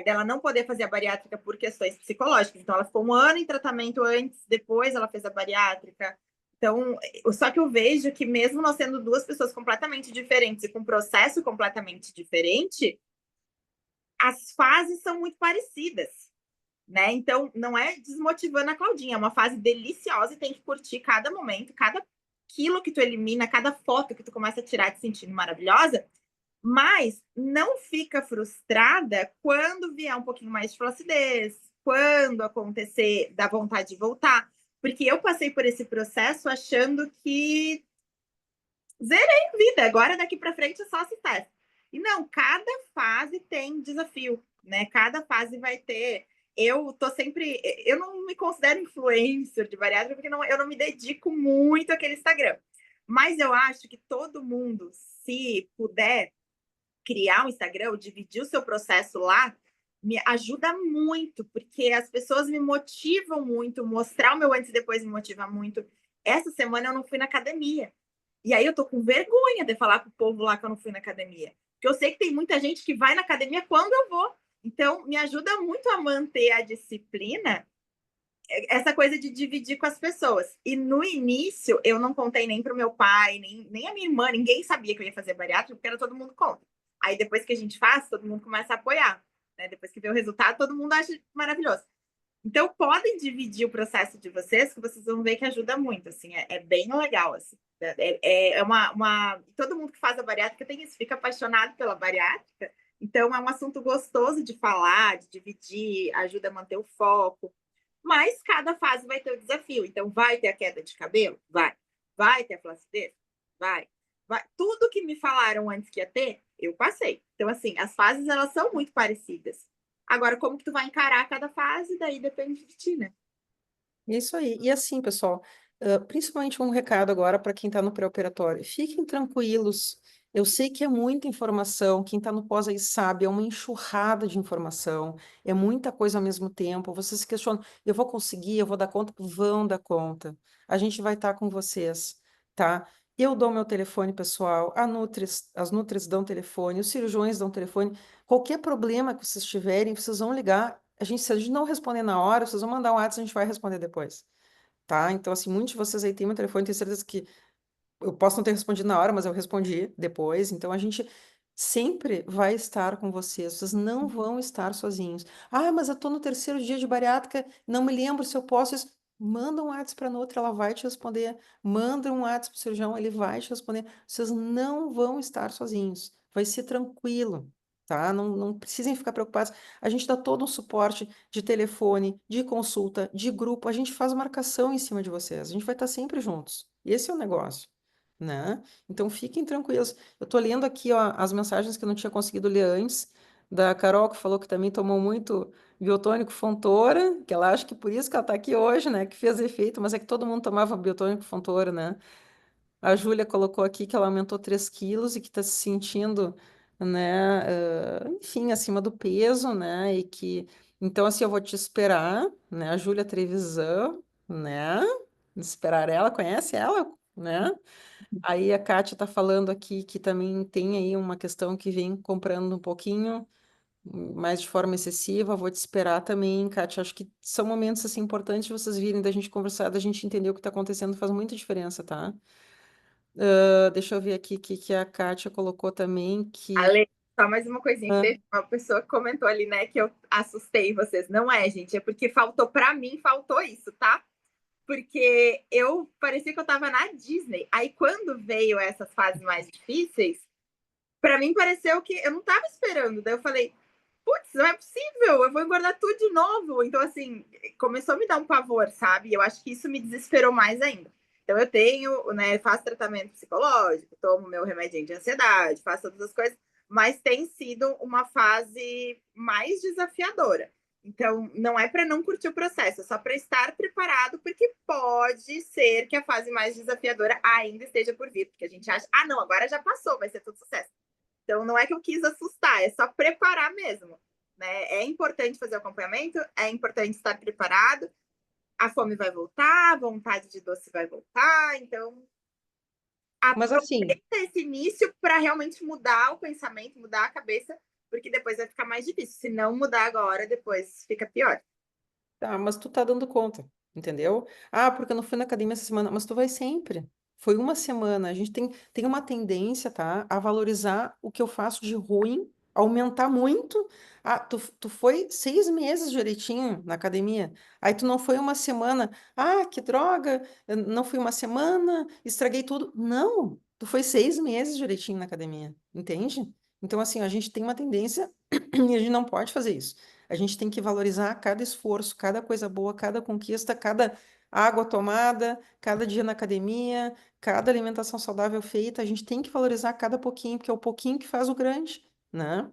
dela não poder fazer a bariátrica por questões psicológicas. Então ela ficou 1 ano em tratamento antes, depois ela fez a bariátrica. Então, só que eu vejo que mesmo nós sendo duas pessoas completamente diferentes e com um processo completamente diferente, as fases são muito parecidas, né? Então, não é desmotivando a Claudinha, é uma fase deliciosa e tem que curtir cada momento, cada quilo que tu elimina, cada foto que tu começa a tirar te sentindo maravilhosa, mas não fica frustrada quando vier um pouquinho mais de flacidez, quando acontecer da vontade de voltar, porque eu passei por esse processo achando que zerei a vida, agora daqui para frente é só sucesso. E não, cada fase tem desafio, né? Cada fase vai ter. Eu tô sempre. Eu não me considero influencer de bariátrica, porque eu não me dedico muito àquele Instagram. Mas eu acho que todo mundo, se puder criar um Instagram, dividir o seu processo lá, me ajuda muito, porque as pessoas me motivam muito, mostrar o meu antes e depois me motiva muito. Essa semana eu não fui na academia. E aí eu tô com vergonha de falar pro povo lá que eu não fui na academia. Porque eu sei que tem muita gente que vai na academia quando eu vou. Então, me ajuda muito a manter a disciplina, essa coisa de dividir com as pessoas. E no início, eu não contei nem pro meu pai, nem a minha irmã, ninguém sabia que eu ia fazer bariátrica, porque era todo mundo contra. Aí depois que a gente faz, todo mundo começa a apoiar. Né? Depois que vê o resultado, todo mundo acha maravilhoso. Então, podem dividir o processo de vocês, que vocês vão ver que ajuda muito, assim, é bem legal, assim. É uma... Todo mundo que faz a bariátrica tem isso, fica apaixonado pela bariátrica, então é um assunto gostoso de falar, de dividir, ajuda a manter o foco, mas cada fase vai ter o desafio, então vai ter a queda de cabelo? Vai ter a flacidez? Vai. Tudo que me falaram antes que ia ter, eu passei. Então, assim, as fases, elas são muito parecidas. Agora, como que tu vai encarar cada fase, daí depende de ti, né? Isso aí. E assim, pessoal, principalmente um recado agora para quem está no pré-operatório. Fiquem tranquilos. Eu sei que é muita informação. Quem está no pós aí sabe, é uma enxurrada de informação. É muita coisa ao mesmo tempo. Vocês se questionam, eu vou conseguir, eu vou dar conta? Vão dar conta. A gente vai estar com vocês, tá? Eu dou meu telefone pessoal, as Nutris dão telefone, os cirurgiões dão telefone. Qualquer problema que vocês tiverem, vocês vão ligar. Se a gente não responder na hora, vocês vão mandar um WhatsApp, a gente vai responder depois, tá? Então, assim, muitos de vocês aí têm meu telefone, tenho certeza que eu posso não ter respondido na hora, mas eu respondi depois. Então, a gente sempre vai estar com vocês. Vocês não vão estar sozinhos. Ah, mas eu tô no terceiro dia de bariátrica, não me lembro se eu posso isso. Manda um WhatsApp para a Nutri, ela vai te responder. Manda um WhatsApp para o cirurgião, ele vai te responder. Vocês não vão estar sozinhos. Vai ser tranquilo, tá? Não precisem ficar preocupados. A gente dá todo um suporte de telefone, de consulta, de grupo. A gente faz marcação em cima de vocês. A gente vai estar sempre juntos. Esse é o negócio, né? Então fiquem tranquilos. Eu tô lendo aqui, ó, as mensagens que eu não tinha conseguido ler antes, da Carol, que falou que também tomou muito biotônico Fontoura, que ela acha que por isso que ela tá aqui hoje, né? Que fez efeito, mas é que todo mundo tomava biotônico Fontoura, né? A Júlia colocou aqui que ela aumentou 3 quilos e que está se sentindo, né, enfim, acima do peso, né, e que, então, assim, eu vou te esperar, né, a Júlia Trevisan, né, esperar ela, conhece ela, né? Aí a Kátia está falando aqui que também tem aí uma questão que vem comprando um pouquinho, mais de forma excessiva, vou te esperar também, Kátia, acho que são momentos, assim, importantes de vocês virem, da gente conversar, da gente entender o que está acontecendo, faz muita diferença, tá? Deixa eu ver aqui que a Kátia colocou também que. Ale, só mais uma coisinha, que teve uma pessoa que comentou ali, né, que eu assustei vocês. Não é, gente, é porque faltou pra mim, faltou isso, tá? Porque eu parecia que eu tava na Disney. Aí quando veio essas fases mais difíceis, pra mim pareceu que eu não tava esperando. Daí eu falei, putz, não é possível, eu vou engordar tudo de novo. Então, assim, começou a me dar um pavor, sabe? Eu acho que isso me desesperou mais ainda. Então, eu tenho, né, faço tratamento psicológico, tomo meu remedinho de ansiedade, faço todas as coisas, mas tem sido uma fase mais desafiadora. Então, não é para não curtir o processo, é só para estar preparado, porque pode ser que a fase mais desafiadora ainda esteja por vir, porque a gente acha, ah, não, agora já passou, vai ser tudo sucesso. Então, não é que eu quis assustar, é só preparar mesmo. Né? É importante fazer o acompanhamento, é importante estar preparado. A fome vai voltar, a vontade de doce vai voltar. Então, Mas assim, aproveita esse início para realmente mudar o pensamento, mudar a cabeça, porque depois vai ficar mais difícil. Se não mudar agora, depois fica pior. tá, mas tu tá dando conta. entendeu? Ah, porque eu não fui na academia essa semana, mas tu vai sempre. Foi uma semana. A gente tem uma tendência, tá, a valorizar o que eu faço de ruim, aumentar muito. Ah, tu foi 6 meses direitinho na academia, aí tu não foi uma semana. Ah, que droga, eu não fui uma semana, estraguei tudo. Não, tu foi 6 meses direitinho na academia, entende? Então, assim, a gente tem uma tendência e a gente não pode fazer isso. A gente tem que valorizar cada esforço, cada coisa boa, cada conquista, cada água tomada, cada dia na academia, cada alimentação saudável feita. A gente tem que valorizar cada pouquinho, porque é o pouquinho que faz o grande, né?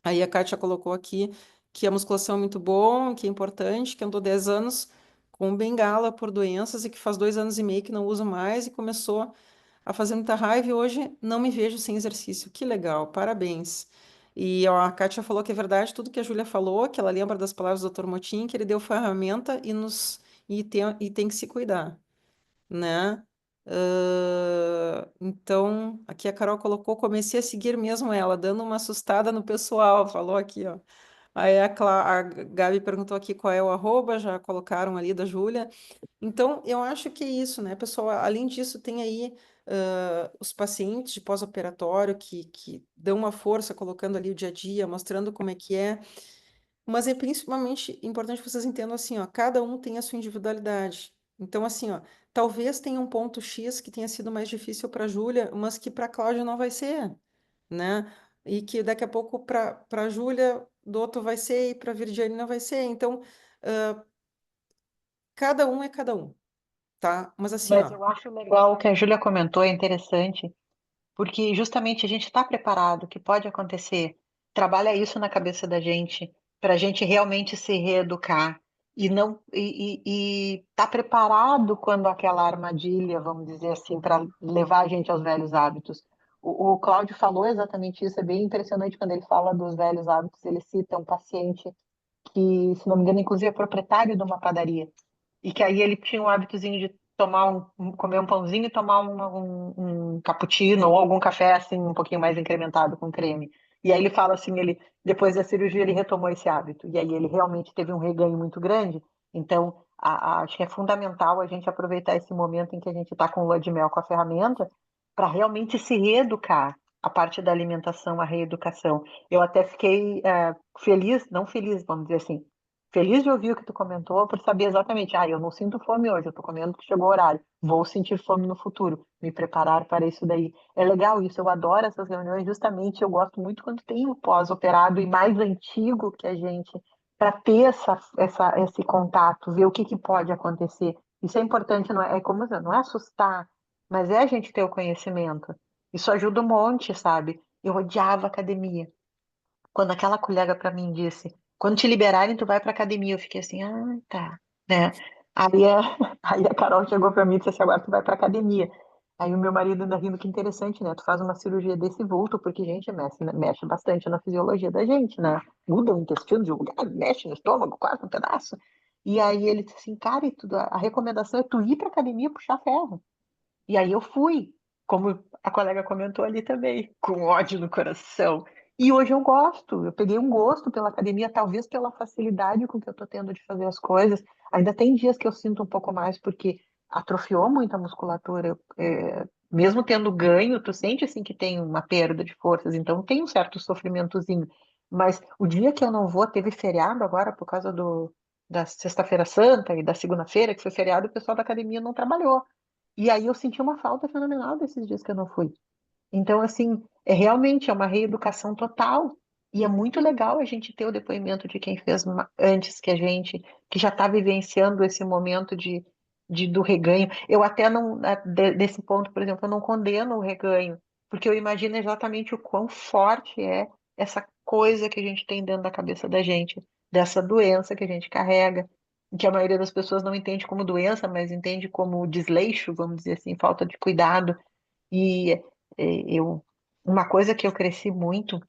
Aí a Kátia colocou aqui que a musculação é muito bom, que é importante, que andou 10 anos com bengala por doenças e que faz 2 anos e meio que não usa mais e começou a fazer muita raiva e hoje não me vejo sem exercício. Que legal, parabéns. E ó, a Kátia falou que é verdade tudo que a Júlia falou, que ela lembra das palavras do Dr. Motim, que ele deu ferramenta e tem que se cuidar, né? Então, aqui a Carol colocou, comecei a seguir mesmo ela, dando uma assustada no pessoal, falou aqui, ó. Aí a Gabi perguntou aqui qual é o arroba, já colocaram ali da Júlia. Então, eu acho que é isso, né, pessoal? Além disso, tem aí os pacientes de pós-operatório que dão uma força, colocando ali o dia a dia, mostrando como é que é. Mas é principalmente importante que vocês entendam assim, ó, cada um tem a sua individualidade. Então, assim, ó, talvez tenha um ponto X que tenha sido mais difícil para a Júlia, mas que para a Cláudia não vai ser, né? E que daqui a pouco para a Júlia, do outro vai ser, e para a Virgiane não vai ser. Então, cada um é cada um, tá? Mas assim, Mas ó. eu acho legal o que a Júlia comentou, é interessante, porque justamente a gente está preparado, que pode acontecer. Trabalha isso na cabeça da gente, para a gente realmente se reeducar e não tá preparado quando aquela armadilha, vamos dizer assim, para levar a gente aos velhos hábitos. O Cláudio falou exatamente isso, é bem impressionante quando ele fala dos velhos hábitos, ele cita um paciente que, se não me engano, inclusive é proprietário de uma padaria e que aí ele tinha um hábitozinho de tomar comer um pãozinho e tomar um cappuccino ou algum café assim um pouquinho mais incrementado com creme. E aí ele fala assim, ele depois da cirurgia ele retomou esse hábito e aí ele realmente teve um reganho muito grande. Então, acho que é fundamental a gente aproveitar esse momento em que a gente está com lua de mel com a ferramenta para realmente se reeducar. A parte da alimentação, a reeducação. Eu até fiquei feliz, não feliz, vamos dizer assim, feliz de ouvir o que tu comentou, por saber exatamente, eu não sinto fome hoje, eu tô comendo porque chegou o horário, vou sentir fome no futuro, me preparar para isso daí. É legal isso, eu adoro essas reuniões, justamente eu gosto muito quando tem o pós-operado e mais antigo que a gente, para ter esse contato, ver o que pode acontecer. Isso é importante, não é assustar, mas é a gente ter o conhecimento. Isso ajuda um monte, sabe? Eu odiava academia quando aquela colega para mim disse, quando te liberarem, tu vai pra academia, eu fiquei assim, tá, né? Aí a, aí a Carol chegou para mim e disse assim, agora tu vai pra academia. Aí o meu marido ainda rindo, que interessante, né? Tu faz uma cirurgia desse vulto, porque, gente, mexe bastante na fisiologia da gente, né? Muda o intestino de lugar, mexe no estômago, quase um pedaço. E aí ele disse assim, cara, a recomendação é tu ir pra academia puxar ferro. E aí eu fui, como a colega comentou ali também, com ódio no coração. E hoje eu gosto, eu peguei um gosto pela academia, talvez pela facilidade com que eu estou tendo de fazer as coisas. Ainda tem dias que eu sinto um pouco mais porque atrofiou muito a musculatura. Mesmo tendo ganho, tu sente assim que tem uma perda de forças, então tem um certo sofrimentozinho. Mas o dia que eu não vou, teve feriado agora por causa da Sexta-feira Santa e da segunda-feira, que foi feriado, o pessoal da academia não trabalhou. E aí eu senti uma falta fenomenal desses dias que eu não fui. Então, assim, realmente é uma reeducação total. E é muito legal a gente ter o depoimento de quem fez antes que a gente, que já está vivenciando esse momento do reganho. Eu até não, desse ponto, por exemplo, eu não condeno o reganho, porque eu imagino exatamente o quão forte é essa coisa que a gente tem dentro da cabeça da gente, dessa doença que a gente carrega, que a maioria das pessoas não entende como doença, mas entende como desleixo, vamos dizer assim, falta de cuidado. E uma coisa que eu cresci muito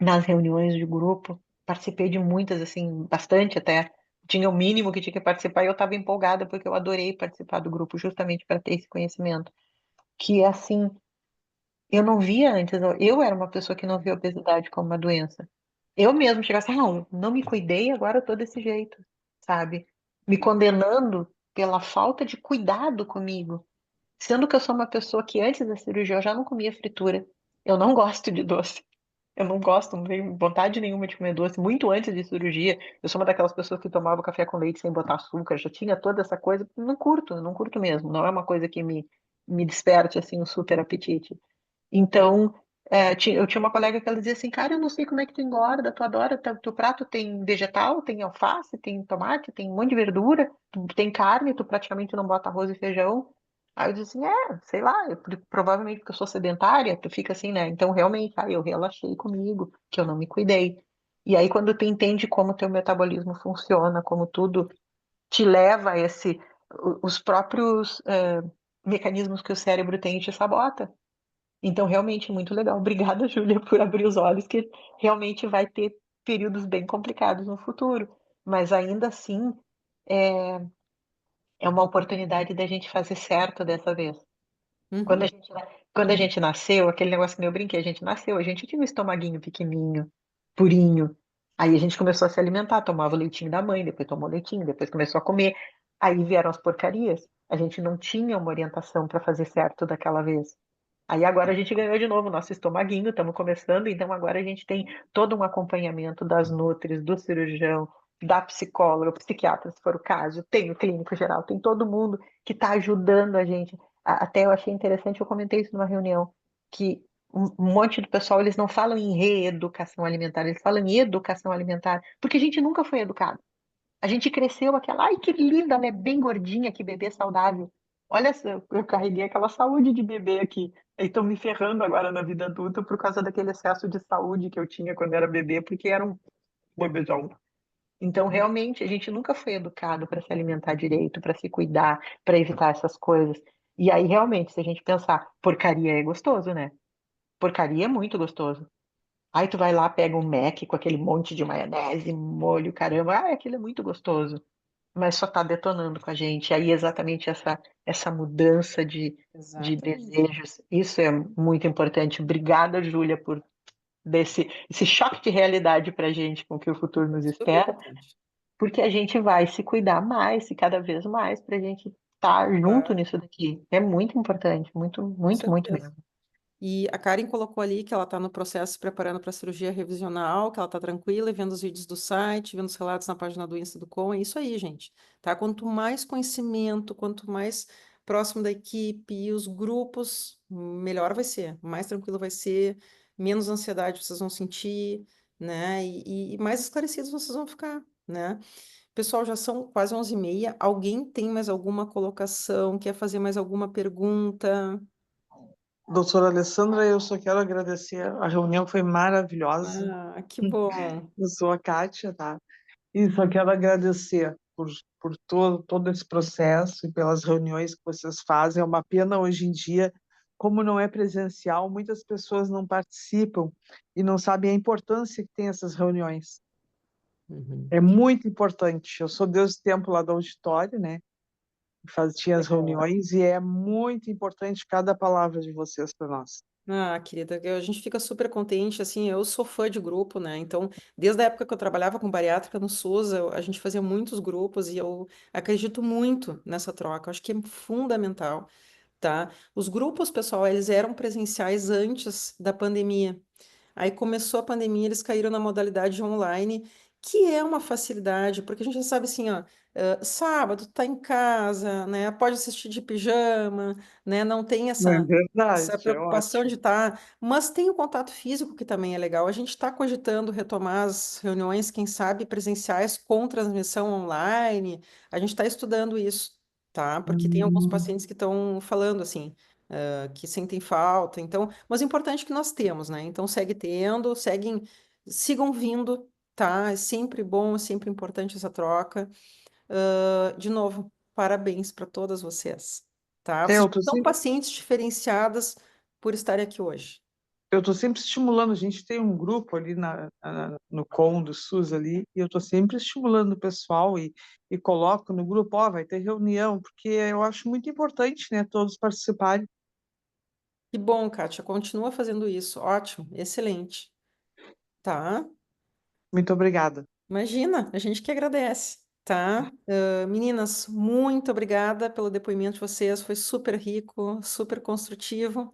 nas reuniões de grupo, participei de muitas, assim, bastante até, tinha o mínimo que tinha que participar e eu estava empolgada porque eu adorei participar do grupo justamente para ter esse conhecimento. Que, assim, eu não via antes, eu era uma pessoa que não via obesidade como uma doença. Eu mesmo chegava assim, não me cuidei, agora eu tô desse jeito, sabe? me condenando pela falta de cuidado comigo, sendo que eu sou uma pessoa que antes da cirurgia eu já não comia fritura. Eu não gosto de doce. Eu não gosto, não tenho vontade nenhuma de comer doce. Muito antes de cirurgia, eu sou uma daquelas pessoas que tomava café com leite sem botar açúcar, já tinha toda essa coisa. Não curto mesmo. Não é uma coisa que me desperte assim um super apetite. Então, eu tinha uma colega que ela dizia assim, cara, eu não sei como é que tu engorda, tu adora, teu prato tem vegetal, tem alface, tem tomate, tem um monte de verdura, tem carne, tu praticamente não bota arroz e feijão. Aí eu disse assim, sei lá, provavelmente porque eu sou sedentária, tu fica assim, né? Então, realmente, aí eu relaxei comigo, que eu não me cuidei. E aí, quando tu entende como teu metabolismo funciona, como tudo te leva a os próprios mecanismos que o cérebro tem te sabota. Então, realmente, muito legal. Obrigada, Júlia, por abrir os olhos, que realmente vai ter períodos bem complicados no futuro. Mas ainda assim, é, é uma oportunidade da gente fazer certo dessa vez. Quando a Uhum. gente, quando a gente nasceu, aquele negócio que eu brinquei, a gente nasceu, a gente tinha um estomaguinho pequenininho, purinho. Aí a gente começou a se alimentar, tomava o leitinho da mãe, depois tomou leitinho, depois começou a comer. Aí vieram as porcarias. A gente não tinha uma orientação para fazer certo daquela vez. Aí agora a gente ganhou de novo o nosso estomaguinho, estamos começando, então agora a gente tem todo um acompanhamento das nutris, do cirurgião, da psicóloga, psiquiatra, se for o caso, tem o clínico geral, tem todo mundo que está ajudando a gente. Até eu achei interessante, eu comentei isso numa reunião, que um monte do pessoal, eles não falam em reeducação alimentar, eles falam em educação alimentar, porque a gente nunca foi educado. A gente cresceu aquela, ai que linda, ela é bem gordinha, que bebê saudável. Olha, eu carreguei aquela saúde de bebê aqui. E estão me ferrando agora na vida adulta por causa daquele excesso de saúde que eu tinha quando era bebê, porque era um bebezão. Então, realmente, a gente nunca foi educado para se alimentar direito, para se cuidar, para evitar essas coisas. E aí, realmente, se a gente pensar, porcaria é gostoso, né? Porcaria é muito gostoso. Aí tu vai lá, pega um Mac com aquele monte de maionese, molho, caramba, aquilo é muito gostoso, mas só tá detonando com a gente. Aí exatamente essa mudança de Exatamente. desejos, isso é muito importante. Obrigada, Júlia, por esse choque de realidade pra gente com o que o futuro nos Super espera, importante. porque a gente vai se cuidar mais e cada vez mais pra gente estar junto Claro, nisso daqui. É muito importante, muito, com muito, muito certeza. mesmo. E a Karen colocou ali que ela está no processo se preparando para a cirurgia revisional, que ela está tranquila e vendo os vídeos do site, vendo os relatos na página do Insta do Com. É isso aí, gente. Tá? Quanto mais conhecimento, quanto mais próximo da equipe e os grupos, melhor vai ser. Mais tranquilo vai ser, menos ansiedade vocês vão sentir, né? E mais esclarecidos vocês vão ficar, né? Pessoal, já são quase 11h30. Alguém tem mais alguma colocação? Quer fazer mais alguma pergunta? Doutora Alessandra, eu só quero agradecer. A reunião foi maravilhosa. Ah, que bom. Eu sou a Kátia, tá? E só quero agradecer por todo esse processo e pelas reuniões que vocês fazem. É uma pena hoje em dia, como não é presencial, muitas pessoas não participam e não sabem a importância que tem essas reuniões. Uhum. É muito importante. Eu sou Deus do Tempo lá do auditório, né? Tinha as Legal. reuniões e é muito importante cada palavra de vocês para nós. Ah, querida, a gente fica super contente, assim, eu sou fã de grupo, né, então, desde a época que eu trabalhava com bariátrica no SUS, a gente fazia muitos grupos e eu acredito muito nessa troca, eu acho que é fundamental, tá? Os grupos, pessoal, eles eram presenciais antes da pandemia, aí começou a pandemia, eles caíram na modalidade online, que é uma facilidade, porque a gente já sabe assim, ó, sábado tá em casa, né? Pode assistir de pijama, né? Não tem É essa verdade, é preocupação de ótimo. estar, mas tem o contato físico que também é legal. A gente está cogitando retomar as reuniões, quem sabe presenciais com transmissão online. A gente está estudando isso, tá? Porque tem alguns Hum. pacientes que estão falando assim que sentem falta. Então, mas o importante é que nós temos, né? Então, segue tendo, sigam vindo, tá? É sempre bom, é sempre importante essa troca. De novo, parabéns para todas vocês, tá? É, Vocês eu tô são sempre, pacientes diferenciadas por estarem aqui hoje. eu tô sempre estimulando. A gente tem um grupo ali no CON do SUS ali, e eu tô sempre estimulando o pessoal e coloco no grupo, ó, vai ter reunião, porque eu acho muito importante, né, todos participarem. Que bom, Kátia, continua fazendo isso. Ótimo, excelente. Tá? Muito obrigada. Imagina, a gente que agradece. tá? Meninas, muito obrigada pelo depoimento de vocês, foi super rico, super construtivo,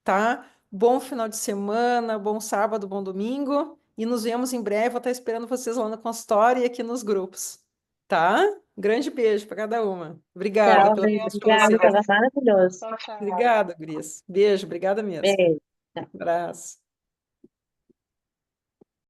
tá? Bom final de semana, bom sábado, bom domingo, e nos vemos em breve. Vou estar esperando vocês lá no consultório e aqui nos grupos, tá? Grande beijo para cada uma. Obrigada Tchau, pela Brenda. paciência de Obrigada, vocês. tava maravilhoso. Tchau, tchau. Obrigada, Gurias. Beijo, obrigada mesmo. Beijo. Abraço.